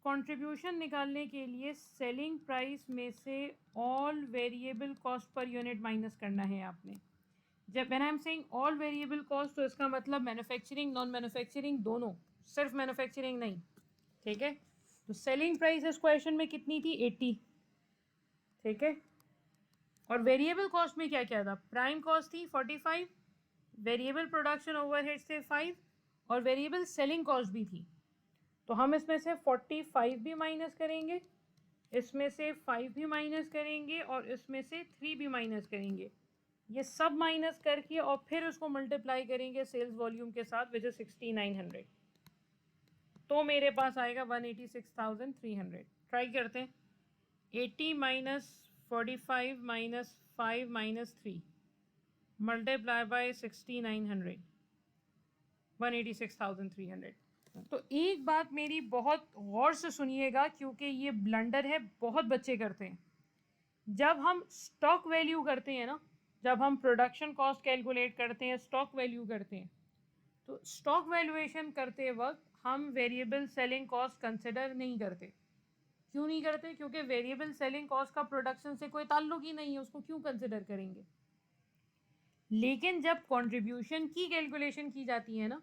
कंट्रीब्यूशन निकालने के लिए सेलिंग प्राइस में से all variable cost per unit minus करना है आपने। जब when I am saying all variable cost तो इसका मतलब मैन्युफैक्चरिंग नॉन मैन्युफैक्चरिंग दोनों, सिर्फ मैन्युफैक्चरिंग नहीं। ठीक है, तो सेलिंग प्राइस इस क्वेश्चन में कितनी थी, 80। ठीक है, और वेरिएबल कॉस्ट में क्या क्या था, प्राइम कॉस्ट थी 45, वेरिएबल प्रोडक्शन ओवरहेड्स थे 5 और वेरिएबल सेलिंग कॉस्ट भी थी। तो हम इसमें से 45 भी माइनस करेंगे, इसमें से 5 भी माइनस करेंगे और इसमें से 3 भी माइनस करेंगे। ये सब माइनस करके और फिर उसको मल्टीप्लाई करेंगे सेल्स वॉल्यूम के साथ विच इज 6900, तो मेरे पास आएगा 186,300। ट्राई करते हैं, 80 minus 45 minus 5 minus 3 multiply by 6900, 186,300। तो एक बात मेरी बहुत गौर से सुनिएगा क्योंकि ये ब्लंडर है, बहुत बच्चे करते हैं। जब हम स्टॉक वैल्यू करते हैं ना, जब हम प्रोडक्शन कॉस्ट कैलकुलेट करते हैं, स्टॉक वैल्यू करते हैं, तो स्टॉक वैल्यूएशन करते वक्त हम वेरिएबल सेलिंग कॉस्ट कंसिडर नहीं करते। क्यों नहीं करते, क्योंकि वेरिएबल सेलिंग कॉस्ट का प्रोडक्शन से कोई ताल्लुक ही नहीं है, उसको क्यों कंसिडर करेंगे। लेकिन जब कंट्रीब्यूशन की कैलकुलेशन की जाती है ना,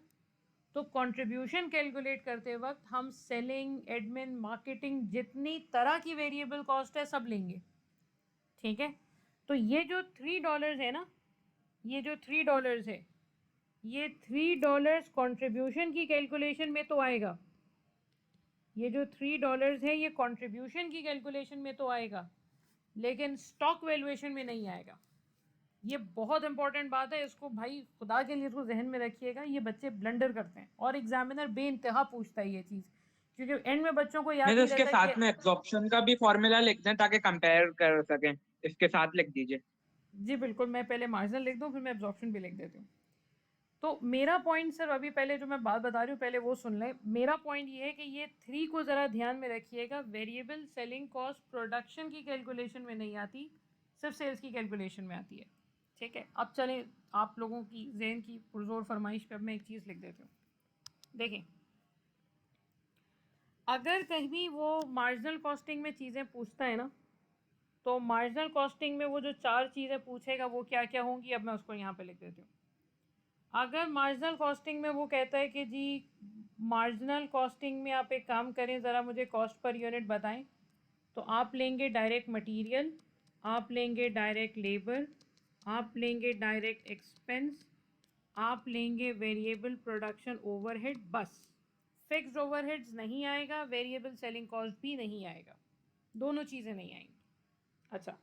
तो कंट्रीब्यूशन कैलकुलेट करते वक्त हम सेलिंग, एडमिन, मार्केटिंग, जितनी तरह की वेरिएबल कॉस्ट है सब लेंगे। ठीक है, तो ये जो $3 है ना, ये जो $3 है, ये $3 कंट्रीब्यूशन की कैलकुलेशन में तो आएगा। ये जो $3 है ये कंट्रीब्यूशन की कैलकुलेशन में तो आएगा, लेकिन स्टॉक वैल्यूएशन में नहीं आएगा। ये बहुत इंपॉर्टेंट बात है, इसको भाई खुदा के लिए इसको जहन में रखिएगा। ये बच्चे ब्लंडर करते हैं और एग्जामिनर बेइंतहा पूछता है ये चीज़, क्योंकि एंड में बच्चों को याद नहीं तो नहीं इसके रहता साथ कि में एब्जॉर्प्शन का भी फॉर्मूला लिख दें ताकि कंपेयर कर सकें, इसके साथ लिख दीजिए। जी बिल्कुल, मैं पहले मार्जिनल लिख दूँ फिर मैं एब्जॉर्प्शन भी लिख देती हूँ। तो मेरा पॉइंट सर, अभी पहले जो मैं बात बता रही हूँ पहले वो सुन लें। मेरा पॉइंट ये है कि ये 3 को ज़रा ध्यान में रखिएगा। वेरिएबल सेलिंग कॉस्ट प्रोडक्शन की कैलकुलेशन में नहीं आती, सिर्फ सेल्स की कैलकुलेशन में आती है। ठीक है, अब चलें आप लोगों की जहन की पुरजोर फरमाइश पे अब मैं एक चीज़ लिख देती हूँ। देखें, अगर कहीं वो मार्जिनल कॉस्टिंग में चीज़ें पूछता है ना, तो मार्जिनल कॉस्टिंग में वो जो 4 चीज़ें पूछेगा वो क्या क्या होंगी, अब मैं उसको यहाँ पे लिख देती हूँ। अगर मार्जिनल कॉस्टिंग में वो कहता है कि जी मार्जिनल कॉस्टिंग में आप एक काम करें, ज़रा मुझे कॉस्ट पर यूनिट बताएं, तो आप लेंगे डायरेक्ट मटेरियल, आप लेंगे डायरेक्ट लेबर, आप लेंगे डायरेक्ट एक्सपेंस, आप लेंगे वेरिएबल प्रोडक्शन ओवरहेड, बस। फिक्स्ड ओवरहेड्स नहीं आएगा, वेरिएबल सेलिंग कॉस्ट भी नहीं आएगा, दोनों चीज़ें नहीं आएंगी। अच्छा,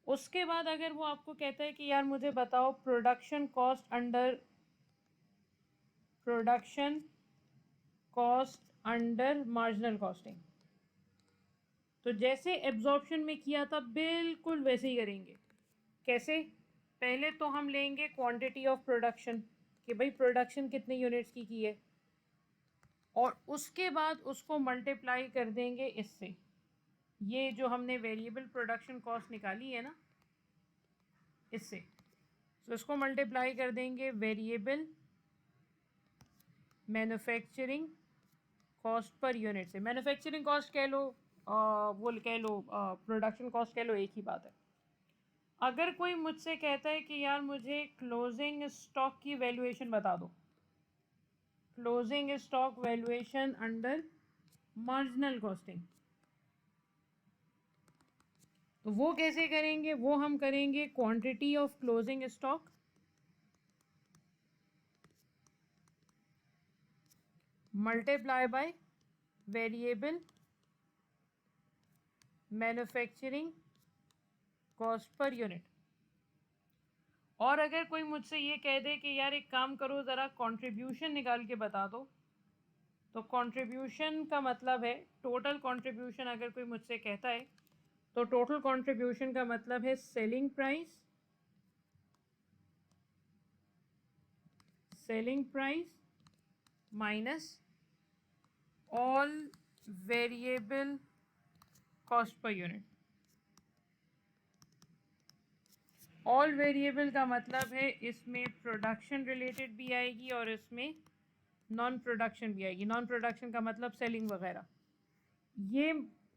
उसके बाद अगर वो आपको कहता है कि यार मुझे बताओ production cost under production cost under marginal costing. तो जैसे एब्जॉर्प्शन में किया था बिल्कुल वैसे ही करेंगे। कैसे? पहले तो हम लेंगे क्वांटिटी ऑफ प्रोडक्शन कि भाई प्रोडक्शन कितने यूनिट्स की है, और उसके बाद उसको मल्टीप्लाई कर देंगे इससे, ये जो हमने वेरिएबल प्रोडक्शन कॉस्ट निकाली है ना इससे, तो इसको मल्टीप्लाई कर देंगे variable manufacturing cost per unit से। मैन्युफैक्चरिंग कॉस्ट कह लो, वो कह लो, प्रोडक्शन कॉस्ट कह लो, एक ही बात है। अगर कोई मुझसे कहता है कि यार मुझे क्लोजिंग स्टॉक की वैल्यूएशन बता दो, closing stock valuation under marginal costing, तो वो कैसे करेंगे? वो हम करेंगे quantity of closing stock multiply by variable manufacturing cost per unit. और अगर कोई मुझसे ये कह दे कि यार एक काम करो ज़रा कंट्रीब्यूशन निकाल के बता दो, तो कंट्रीब्यूशन का मतलब है टोटल कंट्रीब्यूशन। अगर कोई मुझसे कहता है तो टोटल कंट्रीब्यूशन का मतलब है selling price minus all variable cost per unit. All variable का मतलब है इसमें प्रोडक्शन रिलेटेड भी आएगी और इसमें नॉन प्रोडक्शन भी आएगी। नॉन प्रोडक्शन का मतलब सेलिंग वगैरह। ये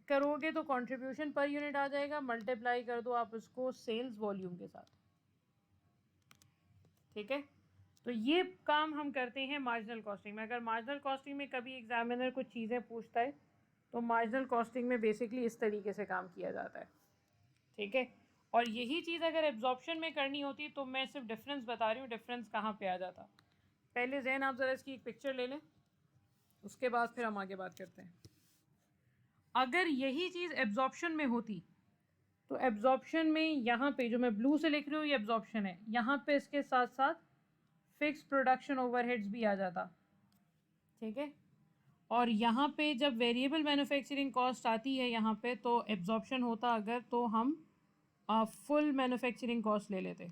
करोगे तो कंट्रीब्यूशन पर यूनिट आ जाएगा, मल्टीप्लाई कर दो आप उसको सेल्स वॉल्यूम के साथ। ठीक है, तो ये काम हम करते हैं मार्जिनल कॉस्टिंग में। अगर मार्जिनल कॉस्टिंग में कभी एग्जामिनर कुछ चीज़ें पूछता है तो मार्जिनल कॉस्टिंग में बेसिकली इस तरीके से काम किया जाता है। ठीक है, और यही चीज़ अगर एब्जॉर्प्शन में करनी होती तो मैं सिर्फ डिफरेंस बता रही हूँ, डिफरेंस कहाँ पे आ जाता। पहले जहन आप ज़रा इसकी एक पिक्चर ले लें, उसके बाद फिर हम आगे बात करते हैं। अगर यही चीज़ एब्जॉर्प्शन में होती तो एब्जॉर्प्शन में यहाँ पे जो मैं ब्लू से लिख रही हूँ ये एब्जॉर्प्शन है, यहाँ पे इसके साथ साथ फिक्स प्रोडक्शन ओवरहेड्स भी आ जाता। ठीक है, और यहाँ पे जब वेरिएबल मैन्युफैक्चरिंग कॉस्ट आती है यहाँ पे तो एब्जॉर्प्शन होता अगर, तो हम फुल मैन्युफैक्चरिंग कॉस्ट ले लेते।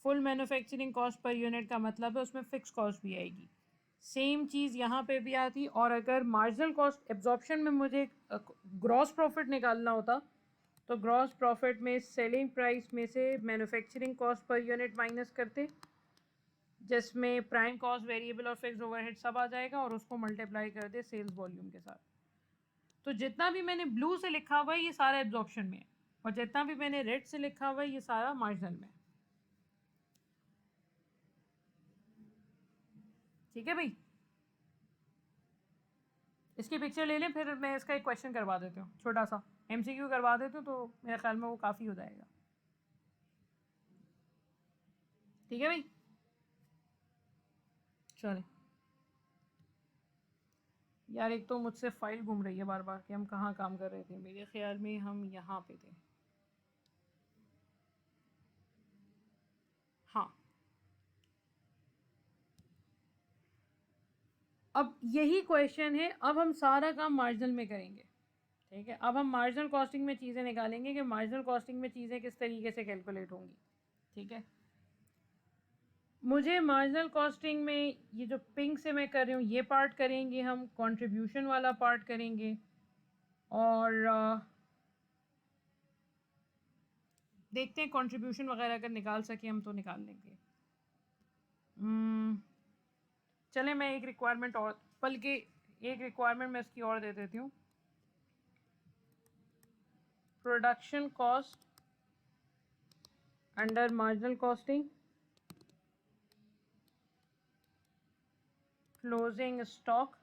Full manufacturing cost per unit का मतलब है उसमें फ़िक्स कॉस्ट भी आएगी। सेम चीज़ यहाँ पे भी आती। और अगर मार्जिनल कॉस्ट एब्जॉर्प्शन में मुझे ग्रॉस प्रॉफिट निकालना होता तो ग्रॉस प्रॉफिट में सेलिंग प्राइस में से manufacturing cost per unit minus करते, जिसमें प्राइम कॉस्ट, वेरिएबल और फिक्स ओवरहेड सब आ जाएगा, और उसको मल्टीप्लाई कर दे सेल्स वॉल्यूम के साथ। तो जितना भी मैंने ब्लू से लिखा हुआ है ये सारा एब्जॉर्प्शन में है, और जितना भी मैंने रेड से लिखा हुआ है ये सारा मार्जिनल में है। ठीक है भाई, इसकी पिक्चर ले लें, फिर मैं इसका एक क्वेश्चन करवा देती हूँ, छोटा सा MCQ करवा देती हूँ, तो मेरे ख्याल में वो काफ़ी हो जाएगा। ठीक है भाई, चलें। यार एक तो मुझसे फाइल घूम रही है बार बार कि हम कहाँ काम कर रहे थे। मेरे ख्याल में हम यहाँ पे थे। हाँ, अब यही क्वेश्चन है। अब हम सारा काम मार्जिनल में करेंगे। ठीक है, अब हम मार्जिनल कॉस्टिंग में चीज़ें निकालेंगे कि मार्जिनल कॉस्टिंग में चीज़ें किस तरीके से कैलकुलेट होंगी। ठीक है, मुझे मार्जिनल कॉस्टिंग में ये जो पिंक से मैं कर रही हूँ ये पार्ट करेंगे हम, कंट्रीब्यूशन वाला पार्ट करेंगे, और देखते हैं कंट्रीब्यूशन वगैरह अगर निकाल सके हम तो निकाल लेंगे। चलें, मैं एक रिक्वायरमेंट और, बल्कि एक रिक्वायरमेंट मैं इसकी और दे देती हूँ। Production cost under marginal costing, closing stock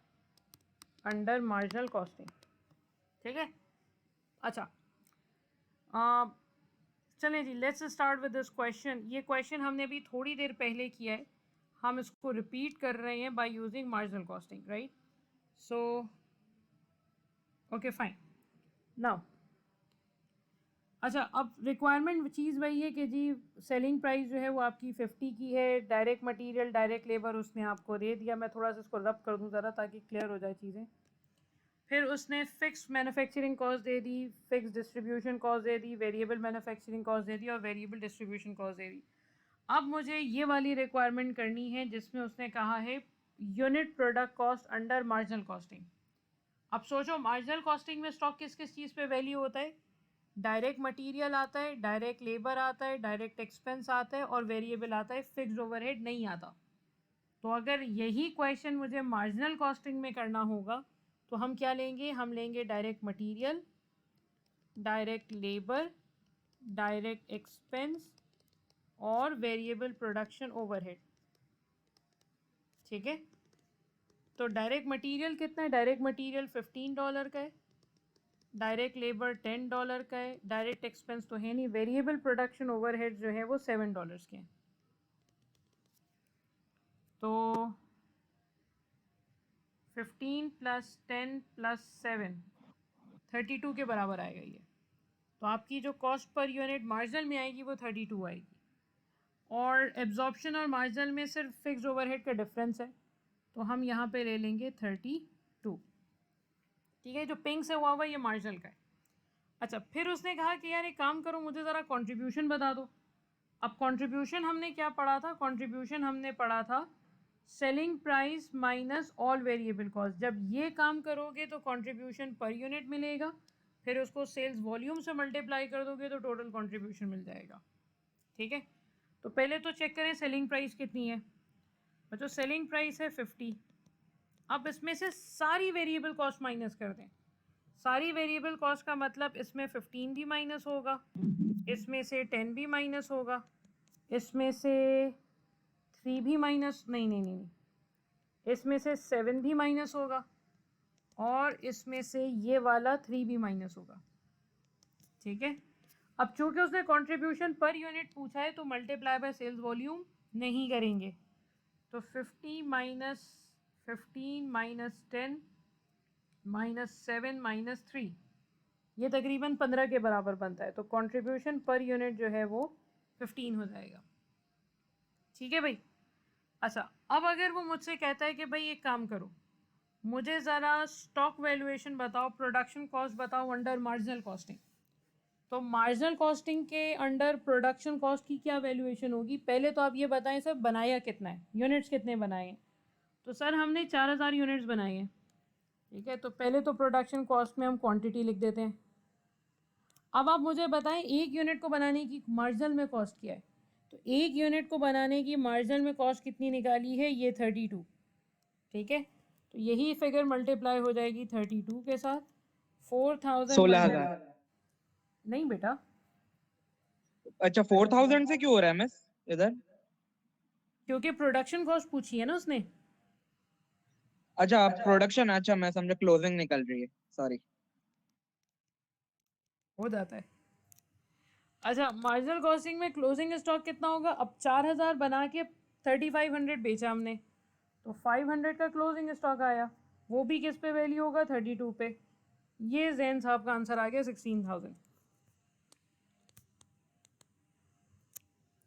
under marginal costing. ठीक है, अच्छा, चलें जी, let's start with this question. ये क्वेश्चन हमने अभी थोड़ी देर पहले किया है, हम इसको रिपीट कर रहे हैं by using marginal costing, right? So okay fine. Now अच्छा, अब रिक्वायरमेंट चीज़ वही है कि जी सेलिंग प्राइस जो है वो आपकी 50 की है, डायरेक्ट मटेरियल डायरेक्ट लेबर उसने आपको दे दिया। मैं थोड़ा सा इसको रब कर दूँ ज़रा ताकि क्लियर हो जाए चीज़ें। फिर उसने फिक्स मैन्युफैक्चरिंग कॉस्ट दे दी, फिक्स डिस्ट्रीब्यूशन कॉस्ट दे दी, वेरिएबल मैन्युफैक्चरिंग कॉस्ट दे दी और वेरिएबल डिस्ट्रीब्यूशन कॉस्ट दे दी। अब मुझे ये वाली रिक्वायरमेंट करनी है जिसमें उसने कहा है unit product cost under marginal costing. अब सोचो मार्जिनल कॉस्टिंग में स्टॉक किस किस चीज़ पे वैल्यू होता है? डायरेक्ट मटेरियल आता है, डायरेक्ट लेबर आता है, डायरेक्ट एक्सपेंस आता है और वेरिएबल आता है, फिक्स्ड ओवरहेड नहीं आता। तो अगर यही क्वेश्चन मुझे मार्जिनल कॉस्टिंग में करना होगा तो हम क्या लेंगे? हम लेंगे direct material, direct labour, direct expense और वेरिएबल प्रोडक्शन ओवरहेड। ठीक है, तो डायरेक्ट मटेरियल कितना है? डायरेक्ट मटेरियल $15 का है, डायरेक्ट लेबर $10 का है, डायरेक्ट एक्सपेंस तो है नहीं, वेरिएबल प्रोडक्शन ओवरहेड जो है वो $7 के हैं। तो 15 + 10 + 7 32 के बराबर आएगा ये। तो आपकी जो कॉस्ट पर यूनिट मार्जिनल में आएगी वो 32 आएगी। और एब्जॉर्प्शन और मार्जिनल में सिर्फ फिक्स्ड ओवरहेड का डिफरेंस है, तो हम यहाँ पे ले लेंगे 32। ठीक है, जो पिंक से हुआ ये मार्जिनल का है। अच्छा, फिर उसने कहा कि यार एक काम करो, मुझे ज़रा कंट्रीब्यूशन बता दो। अब कंट्रीब्यूशन हमने क्या पढ़ा था? कंट्रीब्यूशन हमने पढ़ा था selling price minus all variable cost. जब ये काम करोगे तो कंट्रीब्यूशन पर यूनिट मिलेगा, फिर उसको सेल्स वॉल्यूम से मल्टीप्लाई कर दोगे तो टोटल कंट्रीब्यूशन मिल जाएगा। ठीक है, तो पहले तो चेक करें सेलिंग प्राइस कितनी है। जो सेलिंग प्राइस है 50। अब इसमें से सारी वेरिएबल कॉस्ट माइनस कर दें। सारी वेरिएबल कॉस्ट का मतलब इसमें 15 भी माइनस होगा, इसमें से 10 भी माइनस होगा, इसमें से 3 भी माइनस नहीं, इसमें से 7 भी माइनस होगा और इसमें से ये वाला 3 भी माइनस होगा। ठीक है, अब चूंकि उसने कंट्रीब्यूशन पर यूनिट पूछा है तो मल्टीप्लाई बाय सेल्स वॉल्यूम नहीं करेंगे। तो 50 माइनस 15 माइनस 10 माइनस 7 माइनस 3 ये तकरीबन 15 के बराबर बनता है। तो कंट्रीब्यूशन पर यूनिट जो है वो 15 हो जाएगा। ठीक है भाई। अच्छा, अब अगर वो मुझसे कहता है कि भाई एक काम करो, मुझे ज़रा स्टॉक वैल्यूएशन बताओ, प्रोडक्शन कॉस्ट बताओ अंडर मार्जिनल कॉस्टिंग। तो मार्जिनल कॉस्टिंग के अंडर प्रोडक्शन कॉस्ट की क्या वैल्यूएशन होगी? पहले तो आप ये बताएं सर बनाया कितना है, यूनिट्स कितने बनाए हैं? तो सर हमने 4000 यूनिट्स बनाए हैं। ठीक है, तो पहले तो प्रोडक्शन कॉस्ट में हम क्वांटिटी लिख देते हैं। अब आप मुझे बताएं एक यूनिट को बनाने की मार्जिनल में कॉस्ट क्या है? तो एक यूनिट को बनाने की मार्जिनल में कॉस्ट कितनी निकाली है? ये 32। ठीक है, तो यही फिगर मल्टीप्लाई हो जाएगी 32 के साथ। 4000 16,000। नहीं बेटा, अच्छा 4,000 से क्यों हो रहा है मिस इधर? क्योंकि प्रोडक्शन कॉस्ट पूछी है ना उसने। अच्छा आप प्रोडक्शन, अच्छा मैं समझा क्लोजिंग निकल रही है, सॉरी। हो जाता है। अच्छा, मार्जिनल कॉस्टिंग में क्लोजिंग स्टॉक कितना होगा? अब 4000 बना के 3500 बेचा हमने, तो 500 का क्लोजिंग स्टॉक आया। वो भी किस पे वैल्यू होगा? 32 पे। ये जैन साहब का आंसर आ गया 16,000।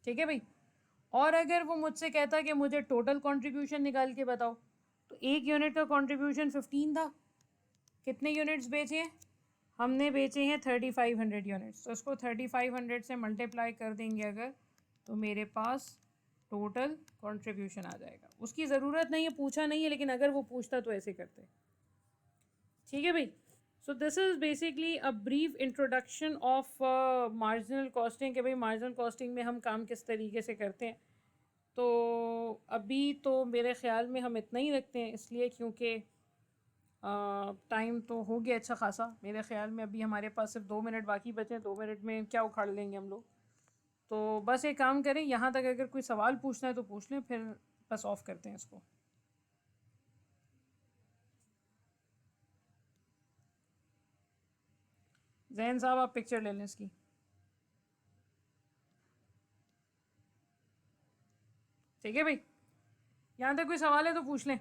ठीक है भाई। और अगर वो मुझसे कहता कि मुझे टोटल कंट्रीब्यूशन निकाल के बताओ, तो एक यूनिट का कंट्रीब्यूशन 15 था। कितने यूनिट्स बेचे हैं? हमने बेचे हैं 3500 यूनिट्स। तो इसको 3500 से मल्टीप्लाई कर देंगे अगर, तो मेरे पास टोटल कंट्रीब्यूशन आ जाएगा। उसकी ज़रूरत नहीं है, पूछा नहीं है, लेकिन अगर वो पूछता तो ऐसे करते। ठीक है भाई। So this is basically a brief introduction of marginal costing, कि भाई मार्जिनल कॉस्टिंग में हम काम किस तरीके से करते हैं। तो अभी तो मेरे ख़्याल में हम इतना ही रखते हैं, इसलिए क्योंकि टाइम तो हो गया अच्छा खासा। मेरे ख़्याल में अभी हमारे पास सिर्फ 2 मिनट बाकी बचे हैं। 2 मिनट में क्या उखाड़ लेंगे हम लोग। तो बस एक काम करें, यहाँ तक अगर कोई सवाल पूछना है तो पूछ लें, फिर बस ऑफ करते हैं इसको। जैन साहब आप पिक्चर ले लें इसकी। ठीक है भाई, यहाँ तक कोई सवाल है तो पूछ लें।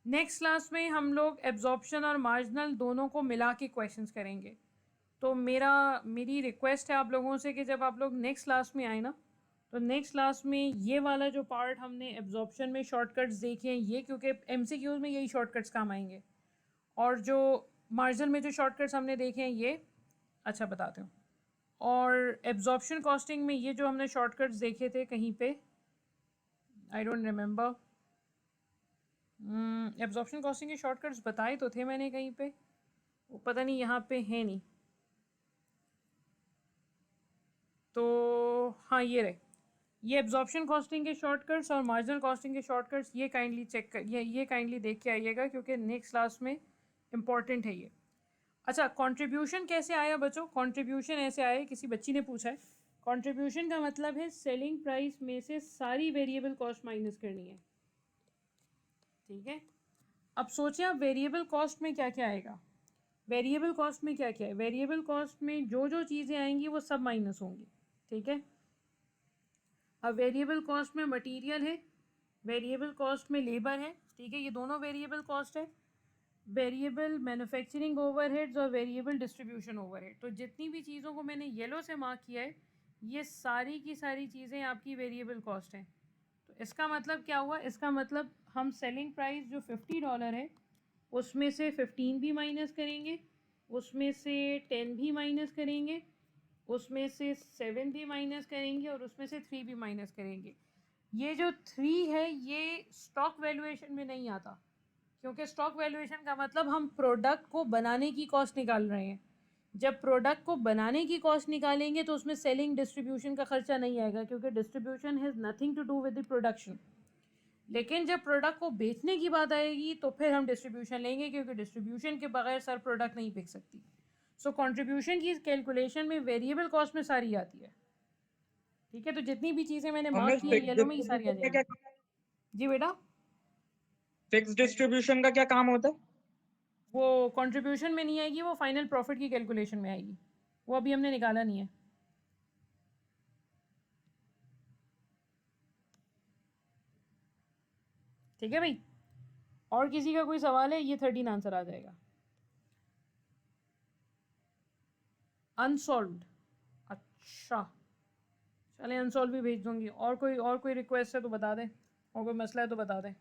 नेक्स्ट क्लास में हम लोग एब्जॉर्प्शन और मार्जिनल दोनों को मिला के क्वेश्चंस करेंगे। तो मेरी रिक्वेस्ट है आप लोगों से कि जब आप लोग नेक्स्ट क्लास में आए ना, तो नेक्स्ट क्लास में ये वाला जो पार्ट हमने एब्जॉर्प्शन में शॉर्टकट्स देखे हैं ये, क्योंकि MCQs में यही शॉर्टकट्स काम आएंगे, और जो मार्जिनल में जो शॉर्टकट्स हमने देखे हैं ये, अच्छा बताते हूँ, और एब्जॉर्प्शन कॉस्टिंग में ये जो हमने शॉर्टकट्स देखे थे कहीं पे, I don't remember, absorption costing के शॉर्टकट्स बताए तो थे मैंने कहीं पे, वो पता नहीं यहाँ पे है नहीं। तो हाँ ये रहे, ये एब्जॉर्प्शन कॉस्टिंग के शॉर्टकट्स और मार्जिनल कॉस्टिंग के शॉर्टकट्स, ये काइंडली चेक कर, ये काइंडली देख के आइएगा क्योंकि नेक्स्ट क्लास में इम्पॉर्टेंट है ये। अच्छा, कंट्रीब्यूशन कैसे आया बच्चों? कंट्रीब्यूशन ऐसे आया, किसी बच्ची ने पूछा है, कंट्रीब्यूशन का मतलब है सेलिंग प्राइस में से सारी वेरिएबल कॉस्ट माइनस करनी है, ठीक है। अब सोचें आप वेरिएबल कॉस्ट में क्या क्या आएगा, वेरिएबल कॉस्ट में क्या क्या है, वेरिएबल कॉस्ट में जो जो चीज़ें आएंगी वो सब माइनस होंगी, ठीक है। अब वेरिएबल कॉस्ट में मटेरियल है, वेरिएबल कॉस्ट में लेबर है, ठीक है, ये दोनों वेरिएबल कॉस्ट है, वेरिएबल मैन्युफैक्चरिंग ओवरहेड्स और वेरिएबल डिस्ट्रीब्यूशन ओवरहेड। तो जितनी भी चीज़ों को मैंने येलो से मार्क किया है ये सारी की सारी चीज़ें आपकी वेरिएबल कॉस्ट हैं। तो इसका मतलब क्या हुआ, इसका मतलब हम सेलिंग प्राइस जो $50 है उसमें से 15 भी माइनस करेंगे, उसमें से 10 भी माइनस करेंगे, उसमें से 7 भी माइनस करेंगे और उसमें से 3 भी माइनस करेंगे। ये जो 3 है ये स्टॉक वैल्यूएशन में नहीं आता, क्योंकि स्टॉक वैल्यूएशन का मतलब हम प्रोडक्ट को बनाने की कॉस्ट निकाल रहे हैं। जब प्रोडक्ट को बनाने की कॉस्ट निकालेंगे तो उसमें सेलिंग डिस्ट्रीब्यूशन का खर्चा नहीं आएगा, क्योंकि distribution has nothing to do with the production. लेकिन जब प्रोडक्ट को बेचने की बात आएगी तो फिर हम डिस्ट्रीब्यूशन लेंगे, क्योंकि डिस्ट्रीब्यूशन के बगैर सर प्रोडक्ट नहीं बिक सकती। सो कंट्रीब्यूशन की कैलकुलेशन में वेरिएबल कॉस्ट में सारी आती है, ठीक है। तो जितनी भी चीज़ें मैंने मार्क की हैं येलो में ही सारी आ जाएंगी। जी बेटा, फिक्स डिस्ट्रीब्यूशन का क्या काम होता है? वो कंट्रीब्यूशन में नहीं आएगी, वो फाइनल प्रॉफिट की कैलकुलेशन में आएगी, वो अभी हमने निकाला नहीं है। ठीक है भाई, और किसी का कोई सवाल है? ये 13 आंसर आ जाएगा। अनसॉल्व्ड, अच्छा चलें अनसॉल्व भी भेज दूंगी। और कोई रिक्वेस्ट है तो बता दें, और कोई मसला है तो बता दें।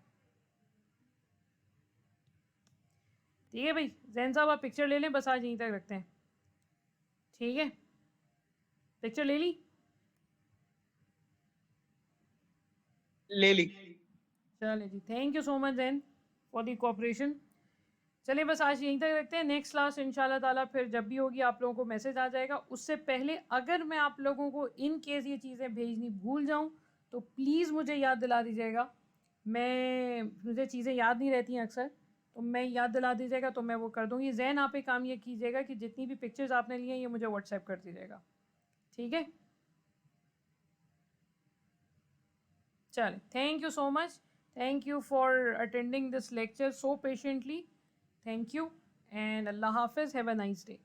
ठीक है भाई, जैन साहब आप पिक्चर ले लें, बस आज यहीं तक रखते हैं, ठीक है। पिक्चर ले ली? ले ली। चले जी, thank you so much Jain for the cooperation. चलिए बस आज यहीं तक रखते हैं, नेक्स्ट क्लास इंशाल्लाह ताला फिर जब भी होगी आप लोगों को मैसेज आ जाएगा। उससे पहले अगर मैं आप लोगों को इन केस ये चीज़ें भेजनी भूल जाऊँ तो प्लीज़ मुझे याद दिला दीजिएगा। मुझे चीज़ें याद नहीं रहती हैं अक्सर, तो मैं याद दिला दीजिएगा तो मैं वो कर दूँगी। जैन आप एक काम ये कीजिएगा कि जितनी भी पिक्चर्स आपने लिए हैं ये मुझे व्हाट्सएप कर दीजिएगा, ठीक है। चले, thank you so much, thank you for attending this lecture so patiently. Thank you and Allah Hafiz. Have a nice day.